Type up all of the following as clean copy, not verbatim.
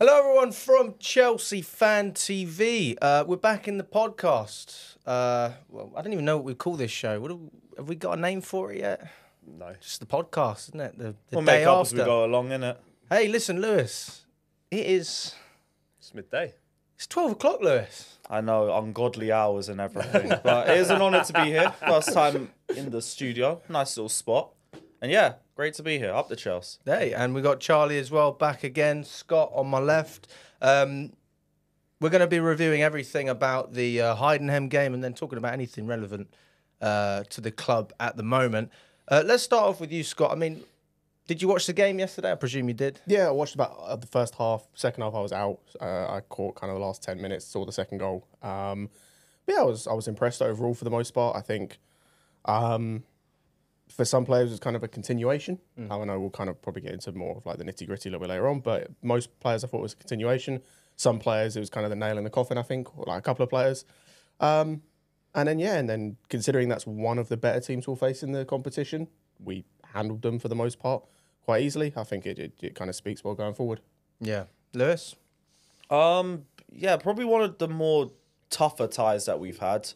Hello, everyone from Chelsea Fan TV. We're back in the podcast. Well, I don't even know what we call this show. Have we got a name for it yet? No. Just the podcast, isn't it? The We'll day make up after. as we go along, innit? Hey, listen, Lewis. It's midday. It's 12 o'clock, Lewis. I know, ungodly hours and everything. But it is an honour to be here. First time in the studio. Nice little spot. And yeah, great to be here. Up the Chelsea. Hey, and we got Charlie as well back again. Scott on my left. We're going to be reviewing everything about the Heidenheim game and then talking about anything relevant to the club at the moment. Let's start off with you, Scott. I mean, did you watch the game yesterday? I presume you did. Yeah, I watched about the first half. Second half, I was out. I caught kind of the last 10 minutes, saw the second goal. But yeah, I was impressed overall for the most part. I think for some players, it was kind of a continuation. I know we'll kind of probably get into more of like the nitty gritty a little bit later on, but most players I thought it was a continuation. Some players, it was kind of the nail in the coffin, I think, or like a couple of players. And then considering that's one of the better teams we'll face in the competition, we handled them for the most part quite easily. I think it kind of speaks well going forward. Yeah. Lewis? Yeah, probably one of the more tougher ties that we've had.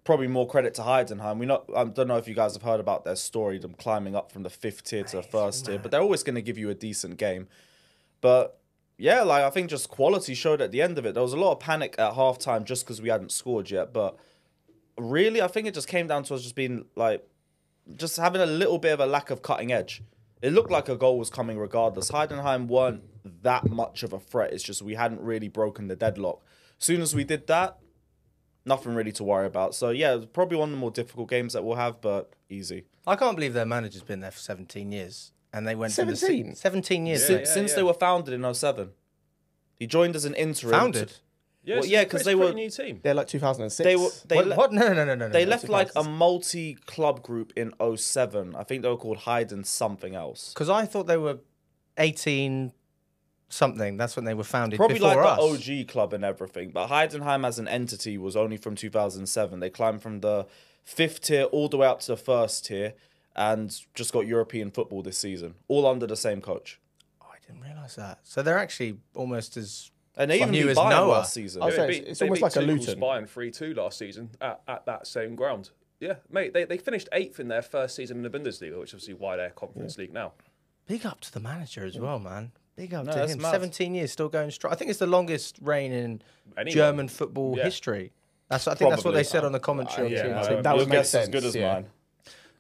Probably more credit to Heidenheim. I don't know if you guys have heard about their story, them climbing up from the 5th tier to the 1st tier, but they're always going to give you a decent game. But yeah, like I think just quality showed at the end of it. There was a lot of panic at halftime just because we hadn't scored yet. But really, I think it just came down to us just being like, just having a little bit of a lack of cutting edge. It looked like a goal was coming regardless. Heidenheim weren't that much of a threat. It's just we hadn't really broken the deadlock. As soon as we did that, nothing really to worry about. So, yeah, it's probably one of the more difficult games that we'll have, but easy. I can't believe their manager's been there for 17 years. And they went 17? 17 years. Since they were founded in 07. He joined as an interim. Founded? Yeah, because they were a new team. They're like 2006. What? No. They left like a multi-club group in 07. I think they were called Heiden something else. Because I thought they were 18 something. That's when they were founded. Probably before like us. the OG club and everything. But Heidenheim as an entity was only from 2007. They climbed from the 5th tier all the way up to the 1st tier and just got European football this season. All under the same coach. Oh, I didn't realise that. So they're actually almost as... And they even new beat as Bayern Noah. last season. It's almost like a Luton. Bayern 3-2 last season at that same ground. Yeah, mate, they finished 8th in their first season in the Bundesliga, which is obviously why they're Conference League now. Big up to the manager as well, man. Big up to that's him. mad. 17 years, still going strong. I think it's the longest reign in Anyone. German football history. I think that's what Probably. they said on the commentary. yeah, on TV. that Your would make guess sense. as good as yeah.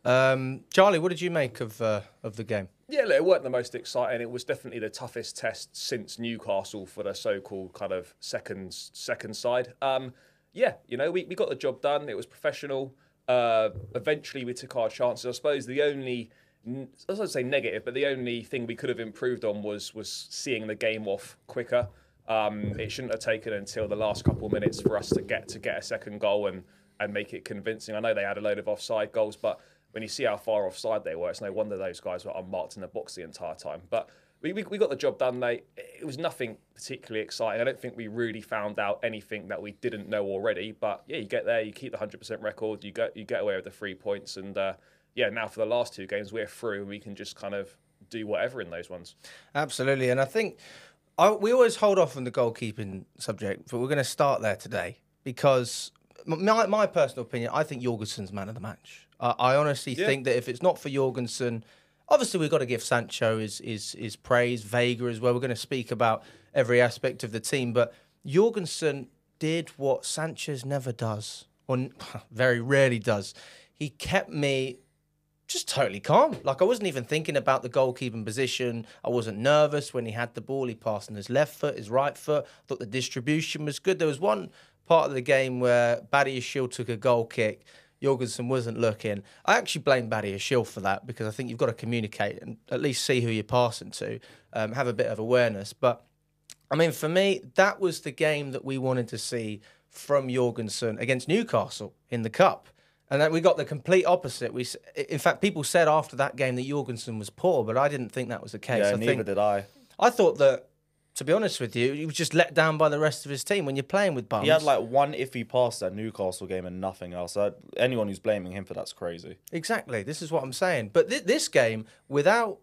mine. Charlie, what did you make of the game? Yeah, look, it weren't the most exciting. It was definitely the toughest test since Newcastle for the so-called kind of second side. Yeah, we got the job done. It was professional. Eventually, we took our chances. I suppose the only, I was going to say negative, but the only thing we could have improved on was seeing the game off quicker. It shouldn't have taken until the last couple of minutes for us to get a second goal and make it convincing. I know they had a load of offside goals, but when you see how far offside they were, it's no wonder those guys were unmarked in the box the entire time. But we got the job done, mate. It was nothing particularly exciting. I don't think we really found out anything that we didn't know already. But yeah, you get there, you keep the 100% record, you get away with the 3 points, and now for the last 2 games we're through, and we can just kind of do whatever in those ones. Absolutely, and I think we always hold off on the goalkeeping subject, but we're going to start there today because my personal opinion, I think Jorgensen's man of the match. I honestly think that if it's not for Jorgensen, obviously we've got to give Sancho his praise, Vega as well. We're going to speak about every aspect of the team, but Jorgensen did what Sanchez never does, or very rarely does. He kept me just totally calm. Like, I wasn't even thinking about the goalkeeping position. I wasn't nervous when he had the ball. He passed on his left foot, his right foot. I thought the distribution was good. There was one part of the game where Badiashile took a goal kick. Jorgensen wasn't looking. I actually blame Badiashile for that because I think you've got to communicate and at least see who you're passing to, have a bit of awareness. But, I mean, for me, that was the game that we wanted to see from Jorgensen against Newcastle in the Cup. And then we got the complete opposite. In fact, people said after that game that Jorgensen was poor, but I didn't think that was the case. Yeah, neither did I. I thought that, to be honest with you, he was just let down by the rest of his team when you're playing with bums. He had like one iffy pass that Newcastle game and nothing else. Anyone who's blaming him for that's crazy. Exactly. This is what I'm saying. But this game, without,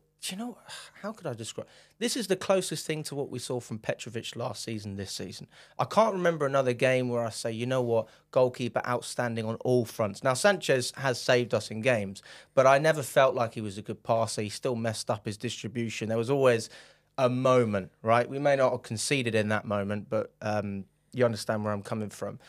how could I describe? this is the closest thing to what we saw from Petrovic last season, this season. I can't remember another game where I say, you know what, goalkeeper outstanding on all fronts. Now, Sanchez has saved us in games, but I never felt like he was a good passer. He still messed up his distribution. There was always a moment, right? We may not have conceded in that moment, but you understand where I'm coming from.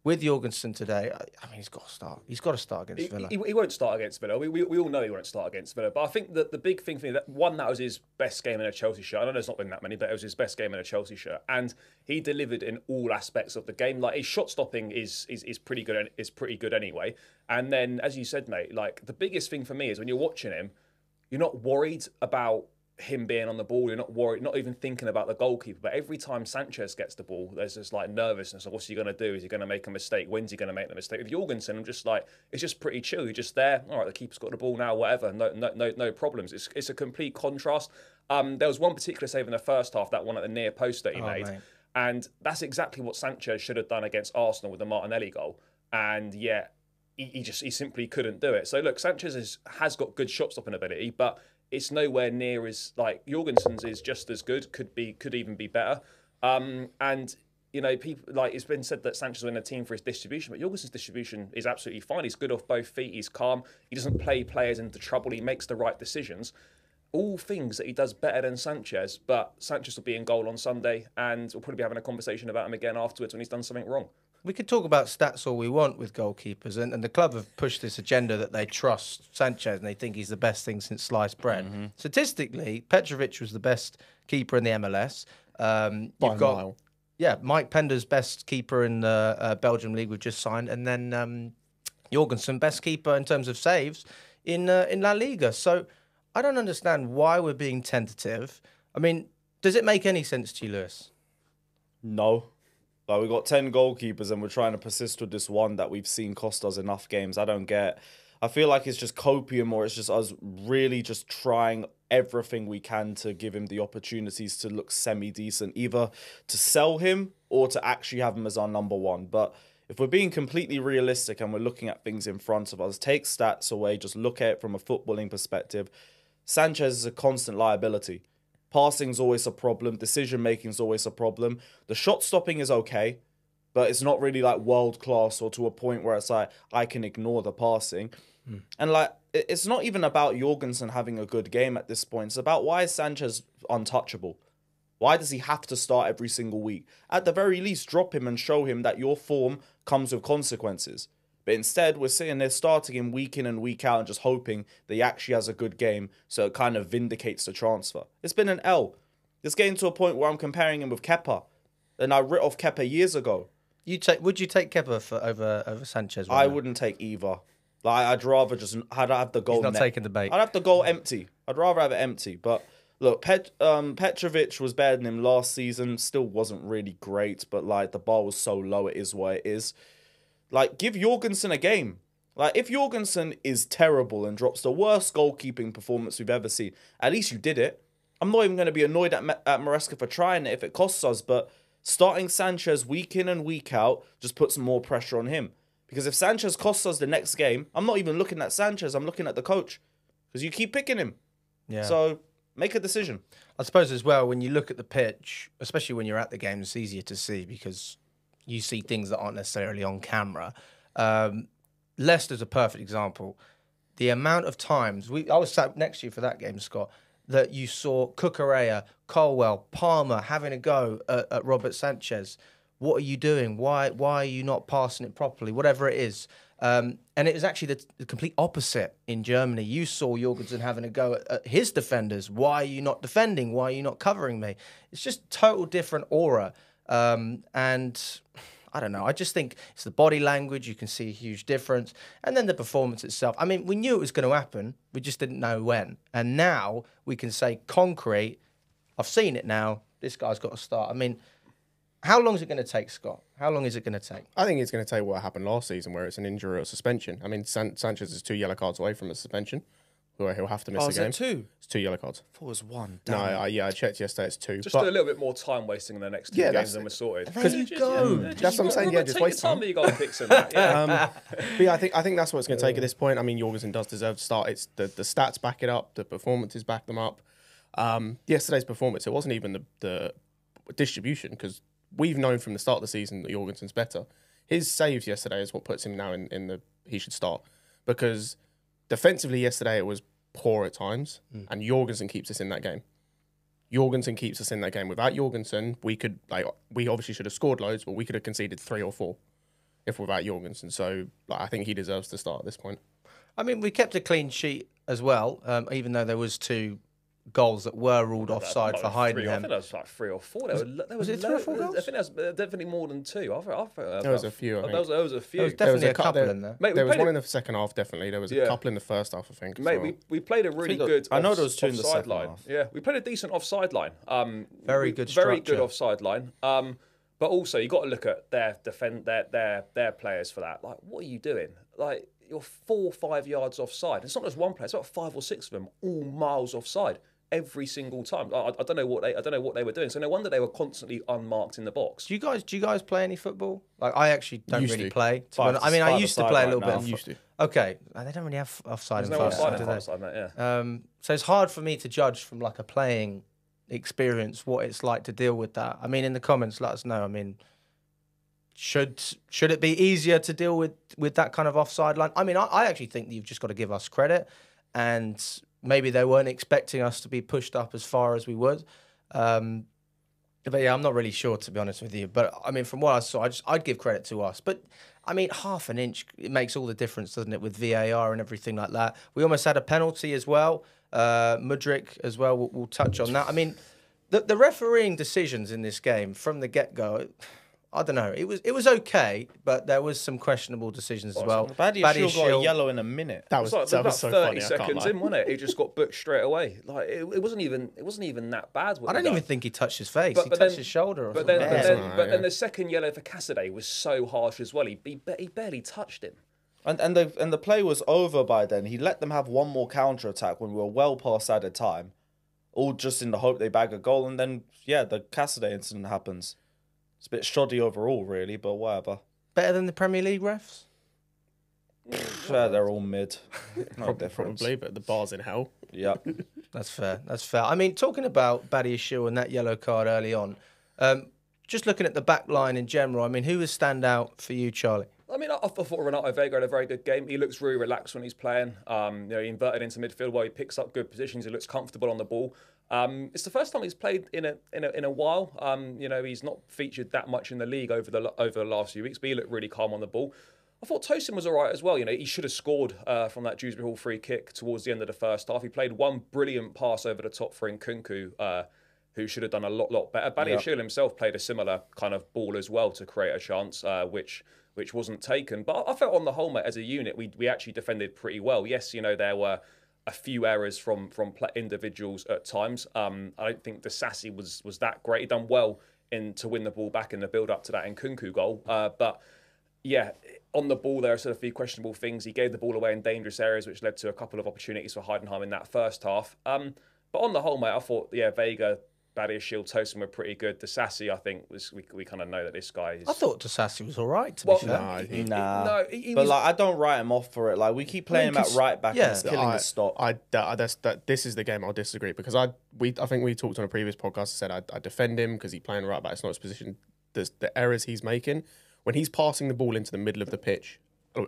With Jorgensen today, I mean, he's got to start. He's got to start against Villa. He won't start against Villa. We all know he won't start against Villa. But I think that the big thing for me, that was his best game in a Chelsea shirt. I know there's not been that many, but it was his best game in a Chelsea shirt. And he delivered in all aspects of the game. Like, his shot stopping is pretty good. Is pretty good anyway. And then, as you said, mate, like, the biggest thing for me is when you're watching him, you're not worried about him being on the ball. You're not worried, not even thinking about the goalkeeper. But every time Sanchez gets the ball, there's this like nervousness of what's he going to do? Is he going to make a mistake? When's he going to make the mistake? With Jorgensen, I'm just like, it's just pretty chill. You're just there. All right, the keeper's got the ball now. Whatever. No problems. It's a complete contrast. There was one particular save in the first half, that one at the near post that he made, mate. And that's exactly what Sanchez should have done against Arsenal with the Martinelli goal. And yeah, he simply couldn't do it. So look, Sanchez has got good shot stopping ability, but it's nowhere near as, like, Jorgensen's is just as good, could even be better. And you know, people, like, it's been said that Sanchez will win a team for his distribution, but Jorgensen's distribution is absolutely fine. He's good off both feet. He's calm. He doesn't play players into trouble. He makes the right decisions. All things that he does better than Sanchez, but Sanchez will be in goal on Sunday, and we'll probably be having a conversation about him again afterwards when he's done something wrong. We could talk about stats all we want with goalkeepers, and the club have pushed this agenda that they trust Sanchez and they think he's the best thing since sliced bread. Mm-hmm. Statistically, Petrovic was the best keeper in the MLS. By a mile. Yeah, Mike Pender's best keeper in the Belgium league we've just signed, and then Jorgensen, best keeper in terms of saves in La Liga. So I don't understand why we're being tentative. I mean, does it make any sense to you, Lewis? No. Like, we've got 10 goalkeepers and we're trying to persist with this one that we've seen cost us enough games. I don't get. I feel like it's just copium, or it's just us really just trying everything we can to give him the opportunities to look semi-decent, either to sell him or to actually have him as our number one. But if we're being completely realistic and we're looking at things in front of us, take stats away, just look at it from a footballing perspective, Sanchez is a constant liability. Passing's always a problem. Decision-making's always a problem. The shot-stopping is okay, but it's not really like world-class or to a point where it's like, I can ignore the passing. And like, it's not even about Jorgensen having a good game at this point. It's about, why is Sanchez untouchable? Why does he have to start every single week? At the very least, drop him and show him that your form comes with consequences. But instead, we're sitting there starting him week in and week out and just hoping that he actually has a good game, so it kind of vindicates the transfer. It's been an L. It's getting to a point where I'm comparing him with Kepa, and I writ off Kepa years ago. Would you take Kepa over Sanchez? I wouldn't take either. Like, I'd rather just have the goal. He's not taking the bait. I'd have the goal empty. I'd rather have it empty. But look, Petrovic was better than him last season. Still wasn't really great, but like, the bar was so low, it is what it is. Like, give Jorgensen a game. Like, if Jorgensen is terrible and drops the worst goalkeeping performance we've ever seen, at least you did it. I'm not even going to be annoyed at Maresca for trying it if it costs us, but starting Sanchez week in and week out just puts more pressure on him. Because if Sanchez costs us the next game, I'm not even looking at Sanchez, I'm looking at the coach. Because you keep picking him. Yeah. So, make a decision. I suppose as well, when you look at the pitch, especially when you're at the game, it's easier to see because you see things that aren't necessarily on camera. Leicester's a perfect example. The amount of times, I was sat next to you for that game, Scott, that you saw Cucurella, Colwell, Palmer having a go at Robert Sanchez. What are you doing? Why are you not passing it properly? Whatever it is. And it was actually the complete opposite in Germany. You saw Jorgensen having a go at his defenders. Why are you not defending? Why are you not covering me? It's just total different aura. And I don't know. I just think it's the body language. You can see a huge difference. And then the performance itself. I mean, we knew it was going to happen. We just didn't know when. And now we can say concrete, I've seen it now. This guy's got to start. I mean, how long is it going to take, Scott? How long is it going to take? I think it's going to take what happened last season, where it's an injury or suspension. I mean, Sanchez is 2 yellow cards away from a suspension. He'll have to miss a game. Is it 2? It's 2 yellow cards. I thought it was 1. No, I checked yesterday. It's 2. Just a little bit more time wasting in the next 2 games than we're sorted. There you go. That's what I'm saying. Yeah, just waste time. You got to pick some. Yeah. But yeah, I think that's what it's going to take at this point. I mean, Jorgensen does deserve to start. It's the stats back it up. The performances back them up. Yesterday's performance, it wasn't even the distribution, because we've known from the start of the season that Jorgensen's better. His saves yesterday is what puts him now in the he should start, because defensively yesterday it was poor at times, and Jorgensen keeps us in that game. Jorgensen keeps us in that game. Without Jorgensen, we obviously should have scored loads, but we could have conceded 3 or 4 if without Jorgensen. So I think he deserves to start at this point. I mean, we kept a clean sheet as well, even though there was 2 goals that were ruled offside for Heidenheim. I think that was like 3 or 4. There was it 3 or 4 goals? I think that was definitely more than 2. There was a few. I think. There was a few. There was definitely a couple in there. Mate, there was one in the second half, definitely. There was a couple in the first half, I think. Mate, we played a really good. I know there was 2 in the offside second line. half. Yeah, we played a decent offside line. Very good offside line. But also you got to look at their players for that. Like, what are you doing? Like, you're 4 or 5 yards offside. It's not just one player. It's about 5 or 6 of them, all miles offside every single time. I don't know what they were doing. So no wonder they were constantly unmarked in the box. Do you guys play any football? Like, I actually don't Used really to. play. I mean, I used to play a little bit. Used to. Okay, they don't really have offside. There's no offside, mate. Yeah. So it's hard for me to judge from like a playing experience what it's like to deal with that. I mean, in the comments, let us know. I mean, should it be easier to deal with that kind of offside line? I mean, I actually think that you've just got to give us credit, and maybe they weren't expecting us to be pushed up as far as we would. But yeah, I'm not really sure, to be honest with you. But I mean, from what I saw, I'd give credit to us. But I mean, half an inch, it makes all the difference, doesn't it, with VAR and everything like that. We almost had a penalty as well. Mudryk as well. We'll touch on that. I mean, the refereeing decisions in this game from the get-go, I don't know. It was okay, but there was some questionable decisions as well. Badiashile got a yellow in a minute. That was About so 30 funny. seconds in, wasn't it? He just got booked straight away. Like, it wasn't even that bad. I don't even think he touched his face. He touched his shoulder. Or something. Then the second yellow for Cassidy was so harsh as well. He barely touched him. And the play was over by then. He let them have one more counter attack when we were well past added time, all just in the hope they bag a goal. And then the Cassidy incident happens. It's a bit shoddy overall, really, but whatever. Better than the Premier League refs? Yeah, they're all mid. No difference. Probably, but the bar's in hell. Yeah. That's fair. I mean, talking about Badiashile and that yellow card early on, just looking at the back line in general, I mean, who was stand out for you, Charlie? I mean, I thought Renato Vega had a very good game. He looks really relaxed when he's playing. He inverted into midfield where he picks up good positions. He looks comfortable on the ball. It's the first time he's played in a while. He's not featured that much in the league over the last few weeks, but he looked really calm on the ball. I thought Tosin was all right as well. He should have scored from that Dewsbury Hall free kick towards the end of the first half. He played one brilliant pass over the top for Nkunku, who should have done a lot better. Badiashile himself played a similar kind of ball as well to create a chance, which wasn't taken. But I felt on the whole, mate, as a unit, we actually defended pretty well. Yes, there were a few errors from individuals at times. I don't think the Sassy was that great. He done well to win the ball back in the build-up to that Nkunku goal. But yeah, on the ball, there are sort of a few questionable things. He gave the ball away in dangerous areas, which led to a couple of opportunities for Heidenheim in that first half. But on the whole, mate, I thought, Vega, Badiashile, Tosin were pretty good. The Sassy, I think, we kind of know that this guy is. I thought the Sassy was all right, to be fair. But I don't write him off for it. Like, we keep playing him at right back and it's killing the stop. This is the game I'll disagree, because I think we talked on a previous podcast. I said I defend him because he's playing right back. It's not his position. The errors he's making when he's passing the ball into the middle of the pitch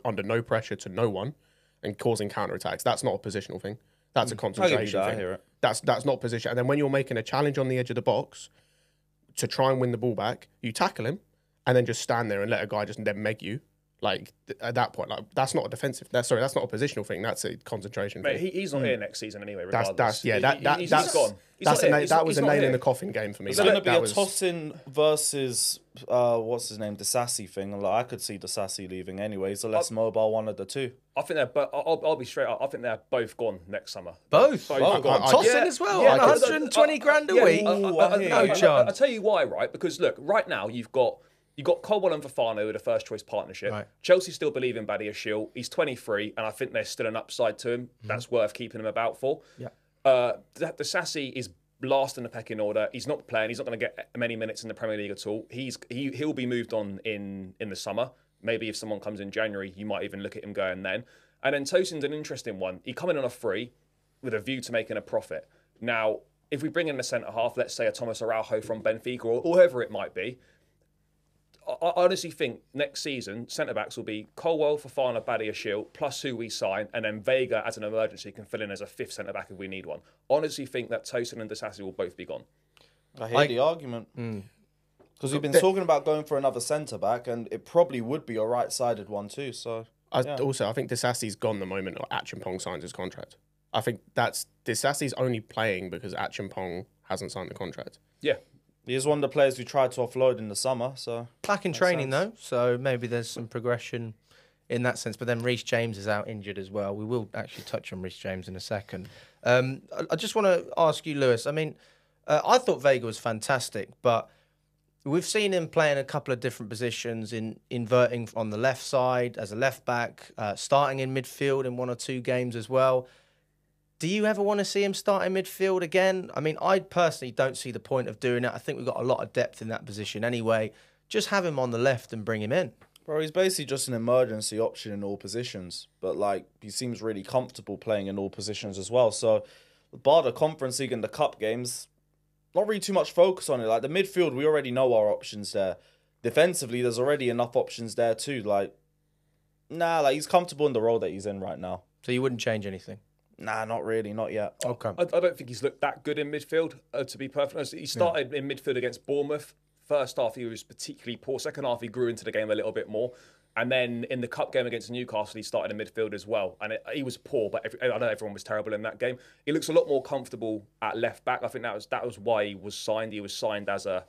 under no pressure to no one and causing counter attacks. That's not a positional thing. That's a concentration thing. I hear it. That's not position. And then when you're making a challenge on the edge of the box to try and win the ball back, you tackle him and then just stand there and let a guy just then meg you. Like, at that point, like, that's not a defensive. That's not a positional thing. That's a concentration thing. He's not here next season anyway. Regardless. That's gone. That was a nail in the coffin game for me. It's going to be a Tosin versus what's his name, Disasi thing. Like, I could see Disasi leaving anyway. He's a less mobile one of the two. I think they're. But I'll be straight up. I think they're both gone next summer. Both gone. Tosin as well. Yeah, on 120 grand a week. No chance. I'll tell you why, right? Because look, right now you've got Colwell and Fofana with a first choice partnership. Right. Chelsea still believe in Badiashile. He's 23, and I think there's still an upside to him. That's worth keeping him about for. Yeah. The Sassy is last in the pecking order. He's not playing. He's not going to get many minutes in the Premier League at all. He'll be moved on in the summer. Maybe if someone comes in January, you might even look at him going then. And then Tosin's an interesting one. He come in on a free with a view to making a profit. Now, if we bring in a centre half, let's say a Thomas Araujo from Benfica or whoever it might be, I honestly think next season centre backs will be Colwell, Fofana, Badiashile, plus who we sign, and then Vega as an emergency can fill in as a fifth centre back if we need one. Honestly, think that Tosin and Disasi will both be gone. I hear the argument because we've been talking about going for another centre back, and it probably would be a right-sided one too. So also, I think Disasi's gone the moment Achimpong signs his contract. I think that's Disasi's only playing because Achimpong hasn't signed the contract. Yeah. He is one of the players we tried to offload in the summer. So back in training though, so maybe there's some progression in that sense. But then Reece James is out injured as well. We will actually touch on Reece James in a second. I just want to ask you, Lewis. I mean, I thought Vega was fantastic, but we've seen him play in a couple of different positions, in inverting on the left side as a left back, starting in midfield in 1 or 2 games as well. Do you ever want to see him start in midfield again? I mean, I personally don't see the point of doing it. I think we've got a lot of depth in that position anyway. Just have him on the left and bring him in. Bro, he's basically just an emergency option in all positions. But, like, he seems really comfortable playing in all positions as well. So, bar the Conference League and the Cup games, not really too much focus on it. Like, the midfield, we already know our options there. Defensively, there's already enough options there too. Like, he's comfortable in the role that he's in right now. So you wouldn't change anything? Nah, not really, not yet. Okay. I don't think he's looked that good in midfield, to be perfectly honest. He started in midfield against Bournemouth. First half, he was particularly poor. Second half, he grew into the game a little bit more. And then in the cup game against Newcastle, he started in midfield as well. And he was poor, but I know everyone was terrible in that game. He looks a lot more comfortable at left back. I think that was why he was signed. He was signed as a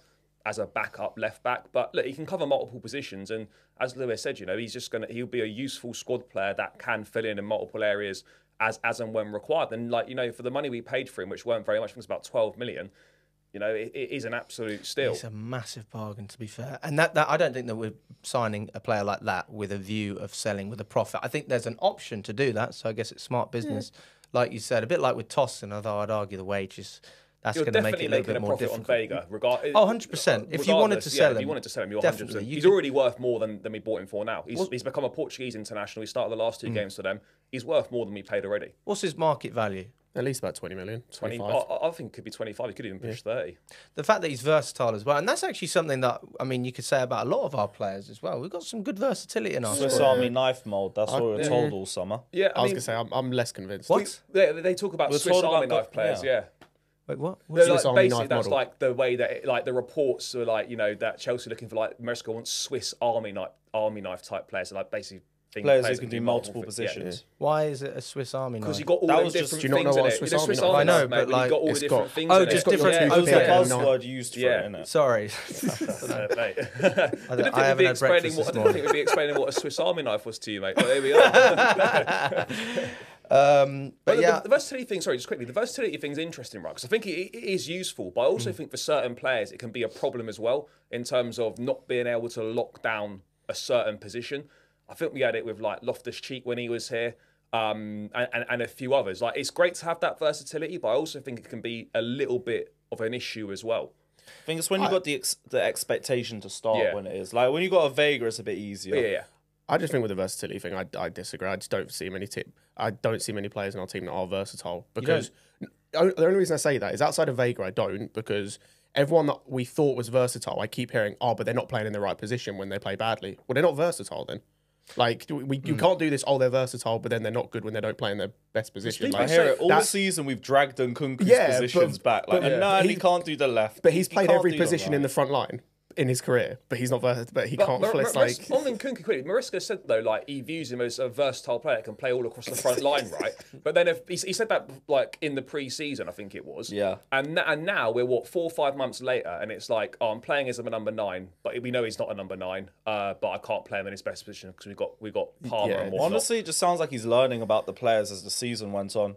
backup left back. But look, he can cover multiple positions. And as Lewis said, he'll be a useful squad player that can fill in multiple areas as and when required. And for the money we paid for him, which weren't very much, I think it was about 12 million, it is an absolute steal. It's a massive bargain, to be fair. And that I don't think that we're signing a player like that with a view of selling with a profit. I think there's an option to do that, so I guess it's smart business. Like you said, a bit like with Tosin, although I'd argue the wages, that's going to make it a little bit more difficult. On Vega, 100%. If you wanted to sell him, you're 100%. He's already worth more than we bought him for now. He's become a Portuguese international. He started the last 2 games for them. He's worth more than we paid already. What's his market value? At least about 20 million. 25. I think it could be 25. He could even push 30. The fact that he's versatile as well, and that's actually something that you could say about a lot of our players as well. We've got some good versatility in our Swiss Army knife mold. That's what we were told all summer. Yeah, I was going to say I'm less convinced. What? They talk about Swiss Army knife players. Yeah. Wait, what? Basically, that's model. Like the way that the reports are that Chelsea looking for Maresca wants Swiss Army knife type players, and basically players who can do multiple positions. Yeah. Why is it a Swiss Army knife? Because you got all the different things in it. Swiss Army I know, but like, you got all the different things. Oh, in just it. different. That was the buzzword used for it, innit? Sorry. I didn't think we'd be explaining what a Swiss Army knife was to you, mate. But there we are. But yeah, the versatility thing. Sorry, just quickly. The versatility thing's interesting, right? Because I think it is useful, but I also think for certain players it can be a problem as well in terms of not being able to lock down a certain position. I think we had it with Loftus-Cheek when he was here, and a few others. It's great to have that versatility, but I also think it can be a little bit of an issue as well. I think it's when you got the expectation to start when it is. Like when you got a Vega, it's a bit easier. Yeah. I just think with the versatility thing, I disagree. I just don't see many players in our team that are versatile. Because the only reason I say that is outside of Vega, I don't, because everyone that we thought was versatile, I keep hearing, but they're not playing in the right position when they play badly. Well, they're not versatile then. You can't do this, they're versatile, but then they're not good when they don't play in their best position. I hear it all season. We've dragged Nkunku's positions back. He can't do the left. But he's played every position in the front line in his career, but he's not versatile. But he can't play. On Nkunku, quickly, Maresca said though, he views him as a versatile player, can play all across the front line, right? But then he said that in the pre-season, I think it was. Yeah. And now we're 4 or 5 months later, and it's I'm playing as a number 9, but we know he's not a number 9. But I can't play him in his best position because we got Palmer and whatnot. Honestly, it just sounds like he's learning about the players as the season went on.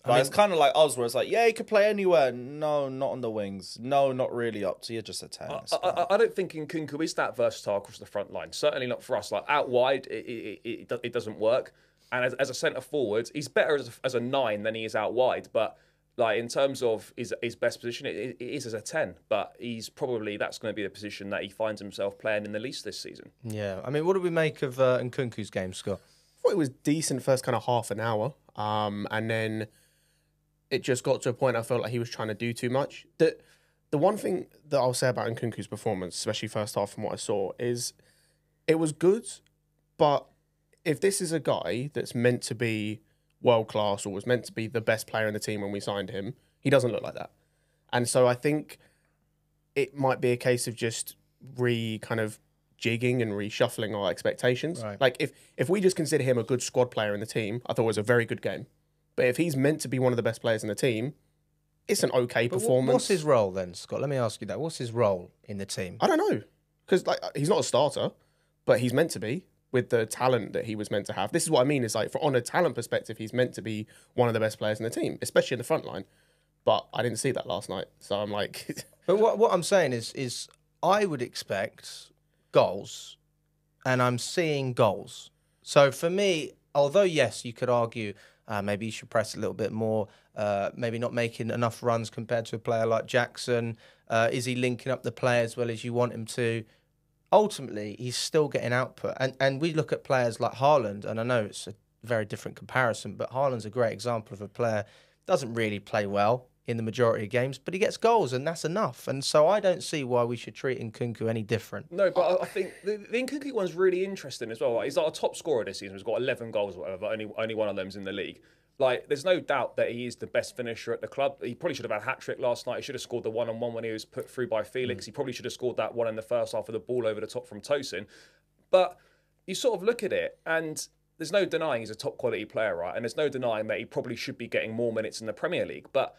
It's kind of like us, where it's he could play anywhere. No, not on the wings. No, not really up to you. Just a 10. I don't think Nkunku is that versatile across the front line. Certainly not for us. Out wide, it doesn't work. And as a centre forward, he's better as a 9 than he is out wide. But in terms of his best position, it is as a 10. But that's going to be the position that he finds himself playing in the least this season. Yeah. What do we make of Nkunku's game, Scott? I thought it was decent first kind of half an hour. And then it just got to a point I felt like he was trying to do too much. The one thing that I'll say about Nkunku's performance, especially first half from what I saw, is it was good, but if this is a guy that's meant to be world class or was meant to be the best player in the team when we signed him, he doesn't look like that. And so I think it might be a case of just kind of jigging and reshuffling our expectations. Right. Like if we just consider him a good squad player in the team, I thought it was a very good game. But if he's meant to be one of the best players in the team, it's an okay performance. What's his role then, Scott? Let me ask you that. What's his role in the team? I don't know. Because he's not a starter, but he's meant to be with the talent that he was meant to have. This is what I mean. Is like, on a talent perspective, he's meant to be one of the best players in the team, especially in the front line. But I didn't see that last night. So I'm like... But what I'm saying is I would expect goals, and I'm seeing goals. So for me, although, yes, you could argue maybe you should press a little bit more, maybe not making enough runs compared to a player like Jackson. Is he linking up the play as well as you want him to? Ultimately, he's still getting output. And we look at players like Haaland, and I know it's a very different comparison, but Haaland's a great example of a player who doesn't really play well in the majority of games, but he gets goals, and that's enough. And so I don't see why we should treat Nkunku any different. No, but I think the Nkunku one's really interesting as well. He's like a top scorer this season. He's got 11 goals or whatever, but only one of them's in the league. Like, there's no doubt that he is the best finisher at the club. He probably should have had a hat-trick last night. He should have scored the one-on-one when he was put through by Felix. He probably should have scored that one in the first half of the ball over the top from Tosin. But you sort of look at it, and there's no denying he's a top-quality player, right? And there's no denying that he probably should be getting more minutes in the Premier League. But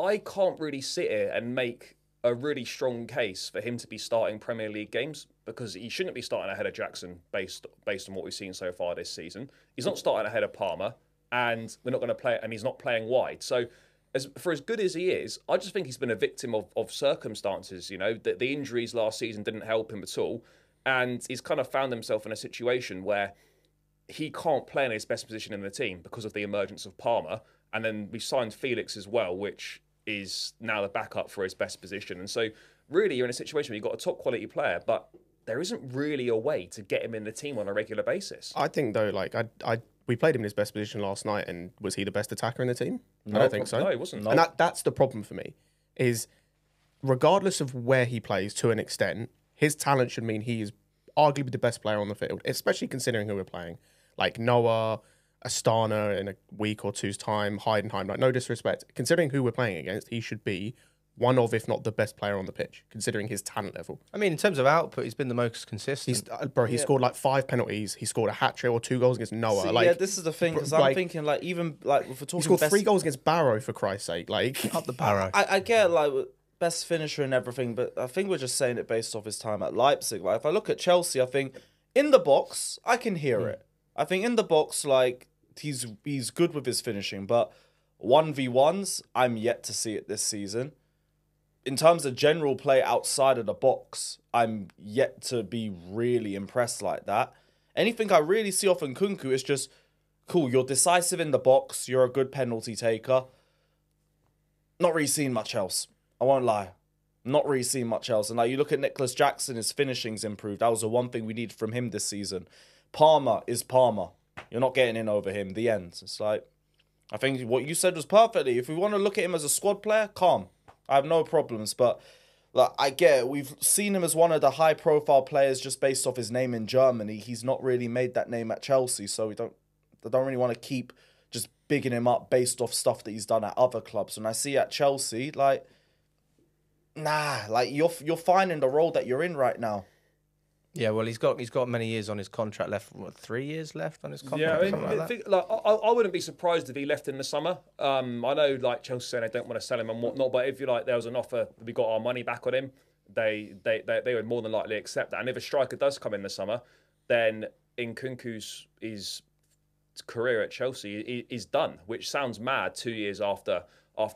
I can't really sit here and make a really strong case for him to be starting Premier League games, because he shouldn't be starting ahead of Jackson based on what we've seen so far this season. He's not starting ahead of Palmer, and we're not going to play, and he's not playing wide. So for as good as he is, I just think he's been a victim of circumstances. You know, the injuries last season didn't help him at all, and he's kind of found himself in a situation where he can't play in his best position in the team because of the emergence of Palmer. And then we signed Felix as well, which is now the backup for his best position. And so really you're in a situation where you've got a top quality player, but there isn't really a way to get him in the team on a regular basis. I think though, like we played him in his best position last night, and was he the best attacker in the team? I don't think so. No, he wasn't. And that's the problem for me, is regardless of where he plays to an extent, his talent should mean he is arguably the best player on the field, especially considering who we're playing. Like Noah, Astana in a week or two's time, Heidenheim. Like, no disrespect, considering who we're playing against, he should be one of, if not the best player on the pitch, considering his talent level. I mean, in terms of output, he's been the most consistent. He scored like 5 penalties. He scored a hat-trick or 2 goals against Noah. See, like, yeah, this is the thing, because I'm thinking, like, even like if we're talking, he scored best... 3 goals against Barrow, for Christ's sake. Like, Up the Barrow. I get like best finisher and everything, but I think we're just saying it based off his time at Leipzig. Like, if I look at Chelsea, I think in the box I can hear it. I think in the box, like, he's good with his finishing, but 1v1s, I'm yet to see it this season. In terms of general play outside of the box, I'm yet to be really impressed like that. Anything I really see off Nkunku is just, cool, you're decisive in the box, you're a good penalty taker. Not really seeing much else. I won't lie. Not really seeing much else. And like, you look at Nicholas Jackson, his finishing's improved. That was the one thing we needed from him this season. Palmer is Palmer. You're not getting in over him. The end. It's like, I think what you said was perfectly. If we want to look at him as a squad player, calm. I have no problems. But like, I get it. We've seen him as one of the high-profile players just based off his name in Germany. He's not really made that name at Chelsea, so I don't really want to keep just bigging him up based off stuff that he's done at other clubs. When I see at Chelsea, like, nah, like you're fine in the role that you're in right now. Yeah, well, he's got many years on his contract left. What, 3 years left on his contract? Yeah, I wouldn't be surprised if he left in the summer. I know, like, Chelsea saying they don't want to sell him and whatnot, but if you like, there was an offer, we got our money back on him, they would more than likely accept that. And if a striker does come in the summer, then Nkunku's career at Chelsea is done, which sounds mad 2 years after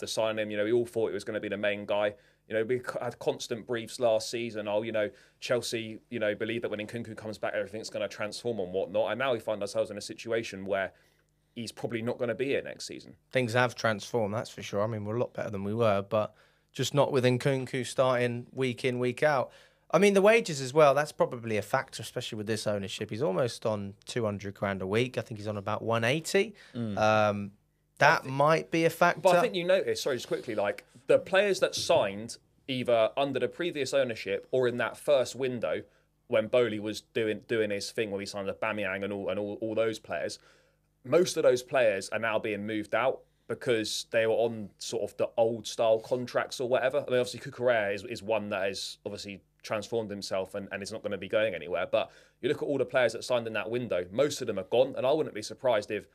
signing him. You know, we all thought it was going to be the main guy. You know, we had constant briefs last season. Oh, you know, Chelsea, you know, believe that when Nkunku comes back, everything's going to transform and whatnot. And now we find ourselves in a situation where he's probably not going to be here next season. Things have transformed, that's for sure. I mean, we're a lot better than we were, but just not with Nkunku starting week in, week out. I mean, the wages as well, that's probably a factor, especially with this ownership. He's almost on 200 grand a week. I think he's on about 180. That might be a factor. But I think you notice, sorry, just quickly, like the players that signed either under the previous ownership or in that first window when Bowley was doing his thing where he signed Aubameyang and all those players, most of those players are now being moved out because they were on sort of the old style contracts or whatever. I mean, obviously Cucurella is one that has obviously transformed himself and is not going to be going anywhere. But you look at all the players that signed in that window, most of them are gone. And I wouldn't be surprised if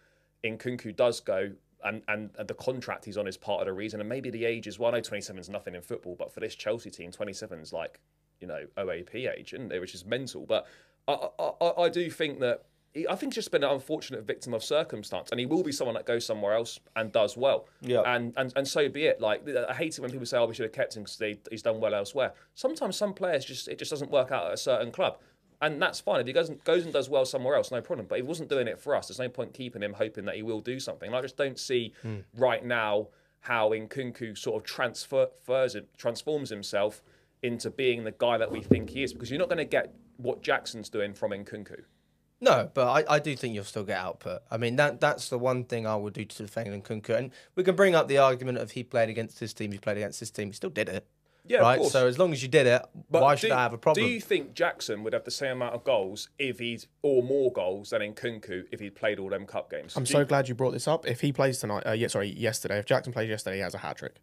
Nkunku does go and the contract he's on is part of the reason. And maybe the age is, well, I know 27 is nothing in football, but for this Chelsea team, 27 is like, OAP age, isn't it? Which is mental. But I do think that I think he's just been an unfortunate victim of circumstance, and he will be someone that goes somewhere else and does well. Yeah. And so be it. Like, I hate it when people say, "Oh, we should have kept him because he's done well elsewhere." Sometimes some players it just doesn't work out at a certain club, and that's fine. If he goes and does well somewhere else, no problem. But if he wasn't doing it for us, there's no point keeping him, hoping that he will do something. And I just don't see right now how Nkunku sort of transforms himself into being the guy that we think he is, because you're not going to get what Jackson's doing from Nkunku. No, but I do think you'll still get output. I mean, that's the one thing I would do to defend Nkunku. And we can bring up the argument of he played against this team, he still did it. Yeah, right? Of course. So as long as you did it, why should I have a problem? Do you think Jackson would have the same amount of goals or more goals than Nkunku if he'd played all them cup games? I'm so glad you brought this up. If he plays tonight, yesterday, if Jackson plays yesterday, he has a hat-trick.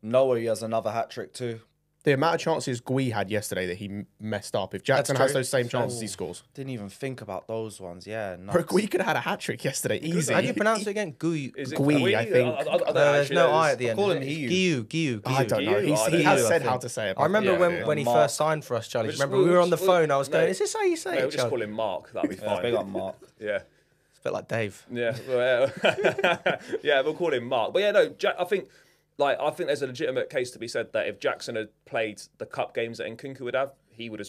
Noah, he has another hat-trick too. The amount of chances Gui had yesterday that he messed up, if Jackson has those same chances, he scores. Didn't even think about those ones. Yeah, Bro, Gui could have had a hat-trick yesterday, easy. How do you pronounce it again? Gui. Is it Gui, I think. There's no I at the end. Call him Giu. I don't know. He has said how to say it. I remember when he first signed for us, Charlie. Remember we were on the phone. I was going, "Is this how you say it?" We'll just call him Mark. That'll be fine. Big up Mark. Yeah. It's a bit like Dave. Yeah. Well, yeah, we'll call him Mark. But yeah, no, I think there's a legitimate case to be said that if Jackson had played the cup games that Nkunku would have, would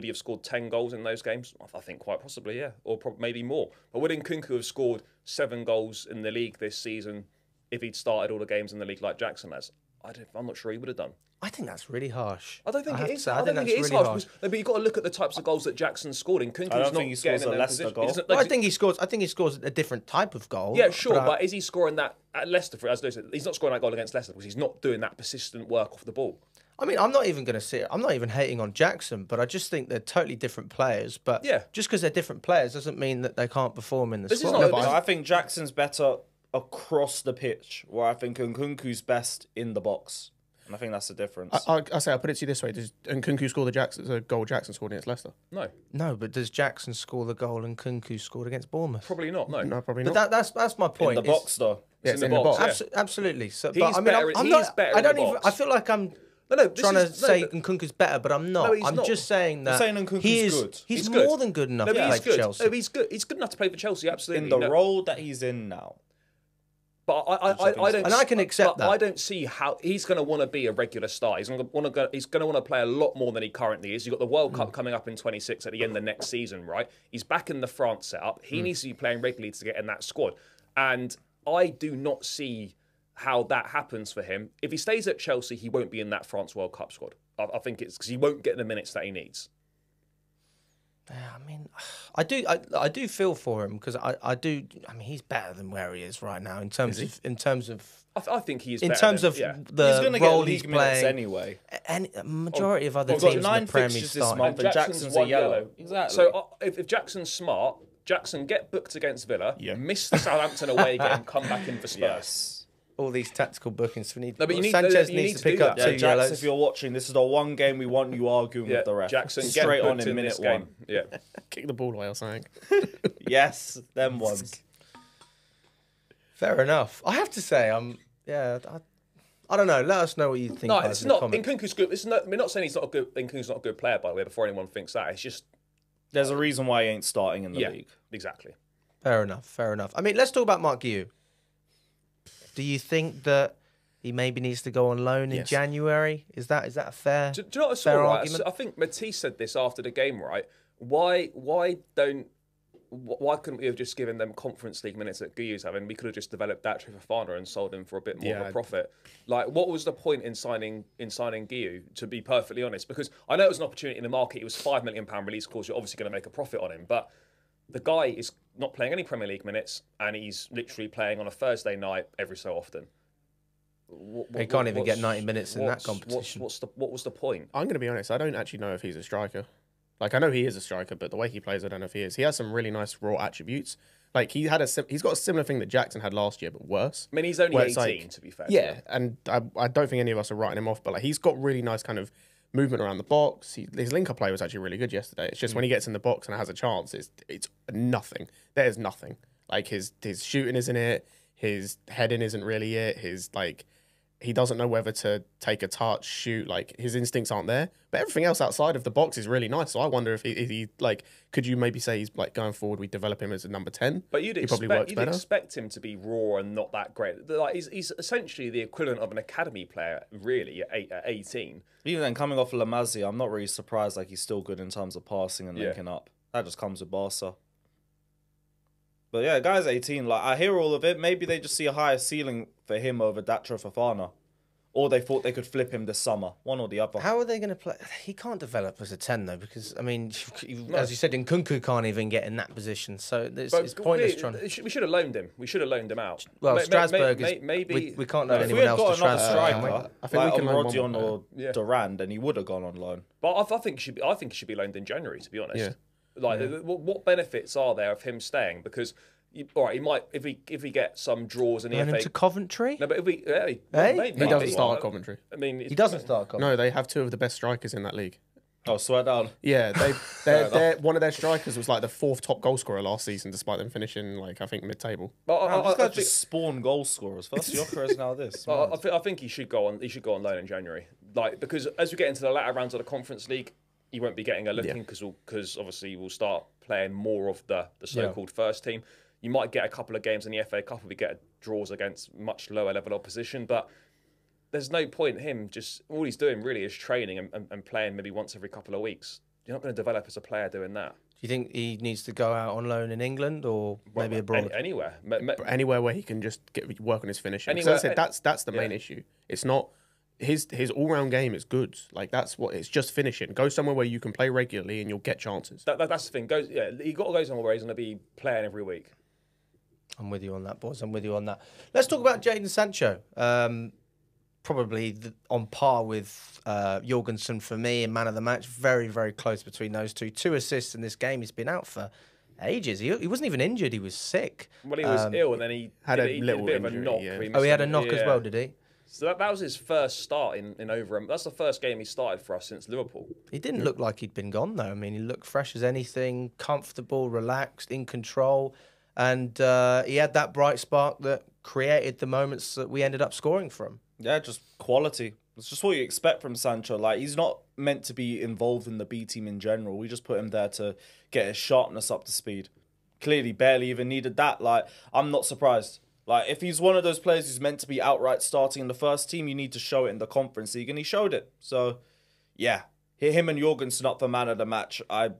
he have scored 10 goals in those games? I think quite possibly, yeah, or maybe more. But would Nkunku have scored 7 goals in the league this season if he'd started all the games in the league like Jackson has? I'm not sure he would have done. I think that's really harsh. I don't think it is. I don't think it is harsh. But you've got to look at the types of goals that Jackson scored. Nkunku's I don't not think he scores getting a in Leicester position. goal. He doesn't- Well, I think he scores a different type of goal. Yeah, sure, but is he scoring that at Leicester? As Lewis said, he's not scoring that goal against Leicester because he's not doing that persistent work off the ball. I mean, I'm not even going to sit. I'm not even hating on Jackson, but I just think they're totally different players. But Yeah. just because they're different players doesn't mean that they can't perform in the This is squad. not- No, but I think Jackson's better across the pitch, where I think Nkunku's best in the box. And I think that's the difference. I'll put it to you this way: does Nkunku score the goal Jackson scored against Leicester? No, but does Jackson score the goal and Nkunku scored against Bournemouth? Probably not. No. No, probably But not. that's my point. in the box, though. Yeah, it's in the box. yeah. Absolutely. So, He's but I mean, better- I'm he's not. better I in don't the even. box. I feel like I'm this trying to is- say but- Nkunku's better, but I'm not. No, he's I'm not. just saying that saying Nkunku's he is. good. He's good. more than good enough No, to but play he's for good. Chelsea. No, he's good. He's good enough to play for Chelsea. Absolutely. In the role that he's in now. But I don't. And I can accept but that. I don't see how he's going to want to be a regular star. He's going to want to play a lot more than he currently is. You've got the World Cup coming up in 26 at the end of next season, right? He's back in the France setup. He needs to be playing regularly to get in that squad. And I do not see how that happens for him. If he stays at Chelsea, he won't be in that France World Cup squad. I think it's because he won't get the minutes that he needs. Yeah, I mean, I do feel for him because I do. I mean, he's better than where he is right now in terms of. I think he is. In better terms than, of yeah. the He's going to get role he's league minutes playing, anyway. and a majority of other We've got teams in 9 the Premier fixtures this starting. month, and Jackson's a one yellow. Exactly. So if Jackson's smart, Jackson get booked against Villa, miss the Southampton away game, come back in for Spurs. Yes. All these tactical bookings. We need. No, but you need- Sanchez you needs need to to pick do up that. 2 Yeah, Jackson, yellows. if you're watching, this is the one game we want you arguing Yeah, with the ref. Jackson get straight on booked in this minute 1. game. Yeah. Kick the ball away or something. Yes, them ones. Fair enough. I have to say, I don't know. Let us know what you think. No, guys, it's in the not. comments. Nkunku's good. We're not saying he's not a good. Nkunku's not a good player, by the way. Before anyone thinks that, it's just There's a reason why he ain't starting in the league. exactly. Fair enough. Fair enough. I mean, let's talk about Mark Guiu. Do you think that he maybe needs to go on loan in January? Is that a fair? Do you know what I saw? fair Right? argument? I think Matisse said this after the game. Right? Why couldn't we have just given them Conference League minutes that Guiu's having? We could have just developed that to Fofana and sold him for a bit more of a profit. Like, what was the point in signing Guiu? To be perfectly honest, because I know it was an opportunity in the market. It was £5 million release clause. You're obviously going to make a profit on him, but the guy is not playing any Premier League minutes, and he's literally playing on a Thursday night every so often. He can't even get 90 minutes in that competition. What was the point? I'm going to be honest. I don't actually know if he's a striker. Like, I know he is a striker, but the way he plays, I don't know if he is. He has some really nice raw attributes. Like, he's got a similar thing that Jackson had last year, but worse. I mean, he's only 18, like, to be fair. Yeah, and I don't think any of us are writing him off, but like, he's got really nice kind of movement around the box. His link-up play was actually really good yesterday. It's just when he gets in the box and has a chance, it's nothing. There's nothing. Like, his shooting isn't it. His heading isn't really it. He doesn't know whether to take a touch, shoot. Like, his instincts aren't there. But everything else outside of the box is really nice. So I wonder if he like, could you maybe say he's like going forward, we develop him as a number 10? But you'd expect him to be raw and not that great. Like, he's essentially the equivalent of an academy player, really, at 18. Even then, coming off La Masia, I'm not really surprised. Like, he's still good in terms of passing and linking up. That just comes with Barca. But yeah, guy's 18. Like, I hear all of it. Maybe they just see a higher ceiling for him over Datro Fofana. Or they thought they could flip him this summer. One or the other. How are they going to play? He can't develop as a 10, though, because, I mean, as you said, Nkunku can't even get in that position. So it's pointless trying to... We should have loaned him. We should have loaned him out. Well, Strasbourg is... Maybe... We can't loan anyone else to Strasbourg, can we? I think like we can Rodion or Durand, and he would have gone on loan. But I think he should be loaned in January, to be honest. Yeah. Like, what benefits are there of him staying? Because... all right, he might if he gets some draws in the FA. Him to Coventry? No, but if we, he doesn't start at Coventry. I mean, he doesn't start at Coventry. No, they have two of the best strikers in that league. Oh, swear down. Yeah, they're one of their strikers was like the 4th top goal scorer last season, despite them finishing like I think mid-table. These guys just spawn goal scorers. First Jokeris, now this. I think he should go on. He should go on loan in January, like because as we get into the latter rounds of the Conference League, he won't be getting a look in because obviously we'll start playing more of the so-called first team. You might get a couple of games in the FA Cup if we get draws against much lower level opposition, but there's no point him just all he's doing really is training and playing maybe once every couple of weeks. You're not going to develop as a player doing that. Do you think he needs to go out on loan in England or maybe abroad? Anywhere. Anywhere where he can just work on his finishing. Because as I said, that's the main issue. It's not his all-round game is good. Like it's just finishing. Go somewhere where you can play regularly and you'll get chances. That's the thing. He got to go somewhere where he's going to be playing every week. I'm with you on that, boys. I'm with you on that. Let's talk about Jadon Sancho. Probably on par with Jorgensen for me in man of the match. Very, very close between those two. 2 assists in this game. He's been out for ages. He wasn't even injured. He was sick. Well, he was ill, and then he had a bit of a knock. Yeah. He had a knock as well, did he? So that was his first start in over. That's the first game he started for us since Liverpool. He didn't look like he'd been gone, though. I mean, he looked fresh as anything, comfortable, relaxed, in control. And he had that bright spark that created the moments that we ended up scoring from. Yeah, just quality. It's just what you expect from Sancho. Like, he's not meant to be involved in the B team in general. We just put him there to get his sharpness up to speed. Clearly, barely even needed that. Like, I'm not surprised. Like, if he's one of those players who's meant to be outright starting in the first team, you need to show it in the Conference League, and he showed it. So, yeah, hit him and Jorgensen up for man of the match. I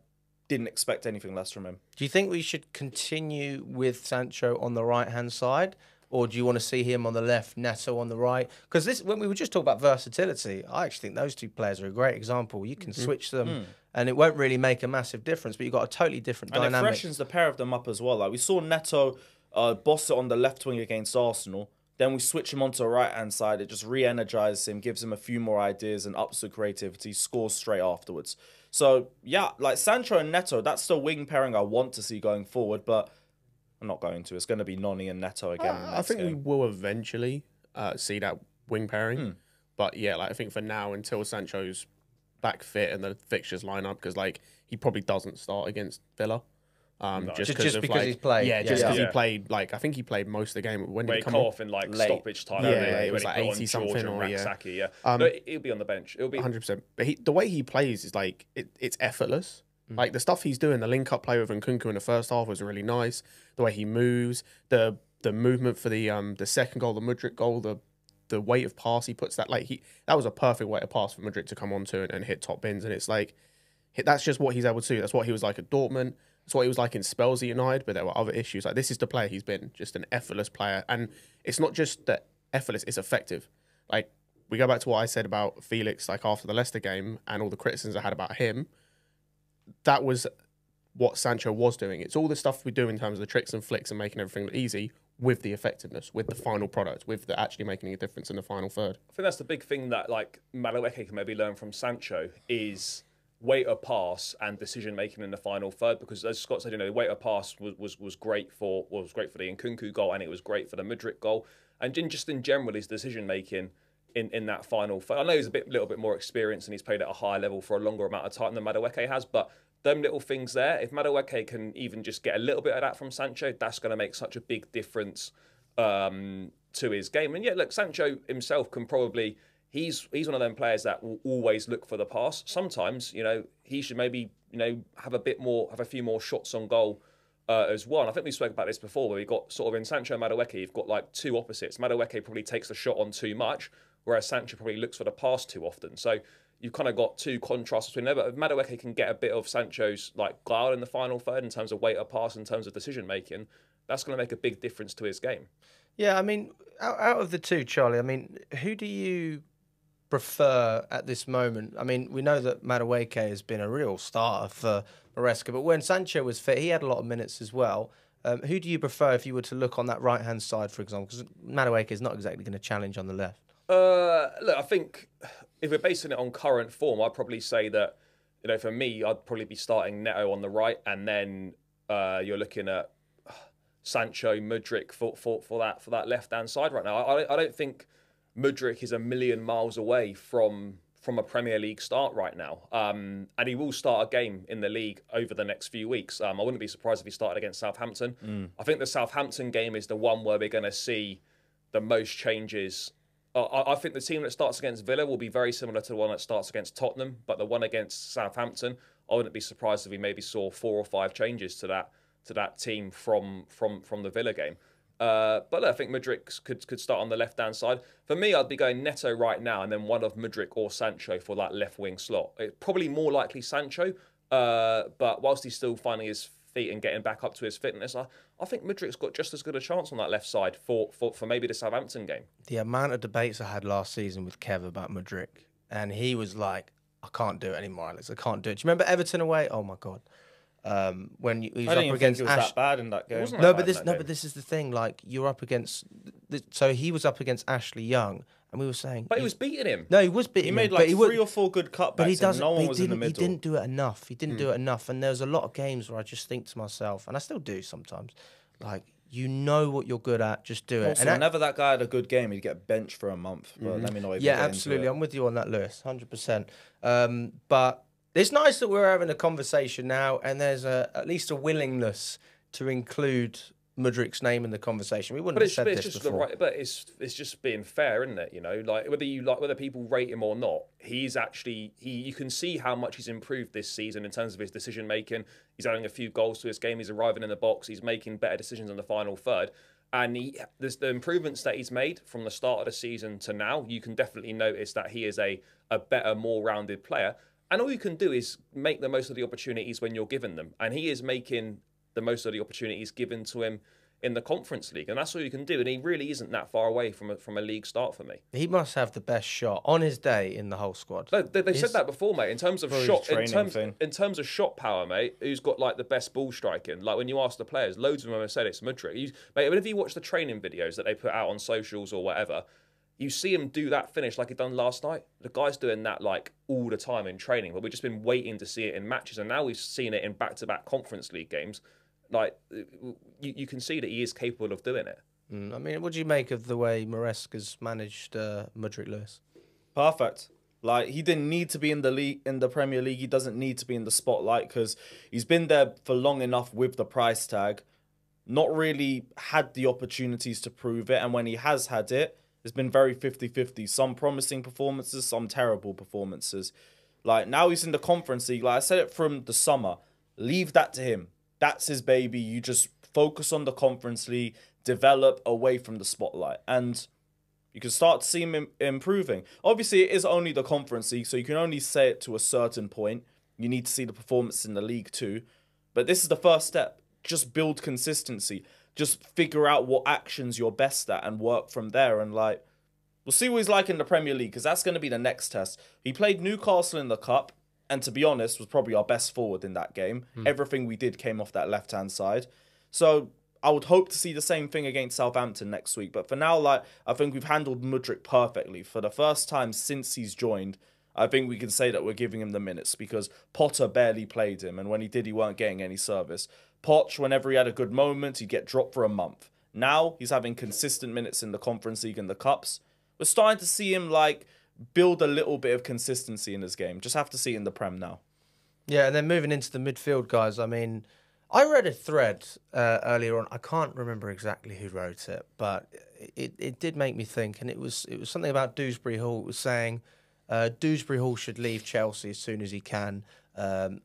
didn't expect anything less from him. Do you think we should continue with Sancho on the right-hand side, or do you want to see him on the left, Neto on the right? Because when we were just talking about versatility, I actually think those two players are a great example. You can switch them, and it won't really make a massive difference, but you've got a totally different dynamic. And it freshens the pair of them up as well. Like, we saw Neto boss it on the left wing against Arsenal. Then we switch him onto the right-hand side. It just re-energizes him, gives him a few more ideas and ups the creativity, scores straight afterwards. So, yeah, like Sancho and Neto, that's the wing pairing I want to see going forward, but I'm not going to. It's going to be Noni and Neto again. I think we will eventually see that wing pairing. But, yeah, like I think for now, until Sancho's back fit and the fixtures line up, because like he probably doesn't start against Villa. Just because he's played. Yeah, just because he played, like, I think he played most of the game. When did he come off in, like, late stoppage time? It was like 80-something or, no, he'll be on the bench. It'll be 100%. But the way he plays is, like, it's effortless. Like, the stuff he's doing, the link-up play with Nkunku in the first half was really nice. The way he moves, the movement for the second goal, the Mudryk goal, the weight of pass he puts, that was a perfect way to pass for Mudryk to come onto and hit top bins. And it's like, that's just what he's able to do. That's what he was like at Dortmund. That's what he was like in spells at United, but there were other issues. Like, this is the player he's been, just an effortless player. And it's not just that effortless, it's effective. Like, we go back to what I said about Felix, like, after the Leicester game and all the criticisms I had about him. That was what Sancho was doing. It's all the stuff we do in terms of the tricks and flicks and making everything look easy with the effectiveness, with the final product, with the actually making a difference in the final third. I think that's the big thing that like Madueke can maybe learn from Sancho is weight of pass and decision making in the final third. Because as Scott said, you know, weight of pass was great for the Nkunku goal, and it was great for the Mudryk goal, and just in general his decision making in that final third. I know he's little bit more experienced and he's played at a higher level for a longer amount of time than Madueke has, but them little things there, if Madueke can even just get a little bit of that from Sancho, that's going to make such a big difference to his game. And yeah, look, Sancho himself can probably, he's one of them players that will always look for the pass. Sometimes, you know, he should maybe, you know, have a few more shots on goal as well. And I think we spoke about this before, where we got sort of in Sancho and Madueke, you've got like two opposites. Madueke probably takes the shot on too much, whereas Sancho probably looks for the pass too often. So you've kind of got two contrasts between them. But if Madueke can get a bit of Sancho's like guile in the final third in terms of weight of pass, in terms of decision making, that's going to make a big difference to his game. Yeah, I mean, out of the two, Charlie, I mean, who do you prefer at this moment? I mean, we know that Madueke has been a real starter for Maresca, but when Sancho was fit, he had a lot of minutes as well. Who do you prefer if you were to look on that right-hand side, for example? Because Madueke is not exactly going to challenge on the left. Look, I think if we're basing it on current form, I'd probably say that, you know, for me, I'd probably be starting Neto on the right, and then you're looking at Sancho, Mudryk for that left hand side right now. I don't think Mudryk is a million miles away from a Premier League start right now, and he will start a game in the league over the next few weeks. I wouldn't be surprised if he started against Southampton. I think the Southampton game is the one where we're going to see the most changes. I think the team that starts against Villa will be very similar to the one that starts against Tottenham, but the one against Southampton, I wouldn't be surprised if we maybe saw 4 or 5 changes to that team from the Villa game. But look, I think Mudryk could start on the left-hand side. For me, I'd be going Neto right now, and then one of Mudryk or Sancho for that left-wing slot. It's probably more likely Sancho, but whilst he's still finding his feet and getting back up to his fitness, I think Mudryk's got just as good a chance on that left side for maybe the Southampton game. The amount of debates I had last season with Kev about Mudryk, and he was like, I can't do it anymore, Alex. I can't do it. Do you remember Everton away? Oh, my God. When he was I didn't up even against think it was that bad in that game. But this is the thing. Like, you're up against... So he was up against Ashley Young, and we were saying... But he was beating him. No, he was beating him. He made like 3 or 4 good cutbacks, but he and no one was in the middle. He didn't do it enough. He didn't do it enough. And there's a lot of games where I just think to myself, and I still do sometimes, like, you know what you're good at, just do it. Also, and whenever that guy had a good game, he'd get benched for a month. But let me know if yeah, absolutely. I'm with you on that, Lewis, 100%. But it's nice that we're having a conversation now, and there's at least a willingness to include Mudryk's name in the conversation. We wouldn't have said this before. But it's just being fair, isn't it? You know, like whether people rate him or not, he's actually you can see how much he's improved this season in terms of his decision making. He's adding a few goals to his game. He's arriving in the box. He's making better decisions in the final third. And there's the improvements that he's made from the start of the season to now. You can definitely notice that he is a better, more rounded player. And all you can do is make the most of the opportunities when you're given them. And he is making the most of the opportunities given to him in the Conference League. And that's all you can do. And he really isn't that far away from a league start for me. He must have the best shot on his day in the whole squad. No, they said that before, mate. In terms of shot, in terms of shot power, mate, who's got like the best ball striking? Like when you ask the players, loads of them have said it's Mudryk. Mate, whenever you watch the training videos that they put out on socials or whatever, you see him do that finish like he done last night. The guy's doing that like all the time in training, but we've just been waiting to see it in matches, and now we've seen it in back-to-back Conference League games. Like you can see that he is capable of doing it. I mean, what do you make of the way Maresca's managed Mudryk, Lewis? Perfect. Like, he didn't need to be in the league, in the Premier League. He doesn't need to be in the spotlight because he's been there for long enough with the price tag. Not really had the opportunities to prove it, and when he has had it, it's been very 50-50. Some promising performances, some terrible performances. Like, now he's in the Conference League. Like I said it from the summer. Leave that to him. That's his baby. You just focus on the Conference League, develop away from the spotlight, and you can start to see him improving. Obviously, it is only the Conference League, so you can only say it to a certain point. You need to see the performance in the league too. But this is the first step. Just build consistency. Just figure out what actions you're best at and work from there. And like, we'll see what he's like in the Premier League, because that's going to be the next test. He played Newcastle in the Cup, and to be honest, was probably our best forward in that game. Everything we did came off that left-hand side. So I would hope to see the same thing against Southampton next week. But for now, like, I think we've handled Mudryk perfectly. For the first time since he's joined, I think we can say that we're giving him the minutes because Potter barely played him. And when he did, he weren't getting any service. Poch, whenever he had a good moment, he'd get dropped for a month. Now he's having consistent minutes in the Conference League and the Cups. We're starting to see him, like, build a little bit of consistency in his game. Just have to see it in the Prem now. Yeah, and then moving into the midfield, guys, I mean, I read a thread earlier on. I can't remember exactly who wrote it, but it did make me think, and it was something about Dewsbury Hall. It was saying Dewsbury Hall should leave Chelsea as soon as he can.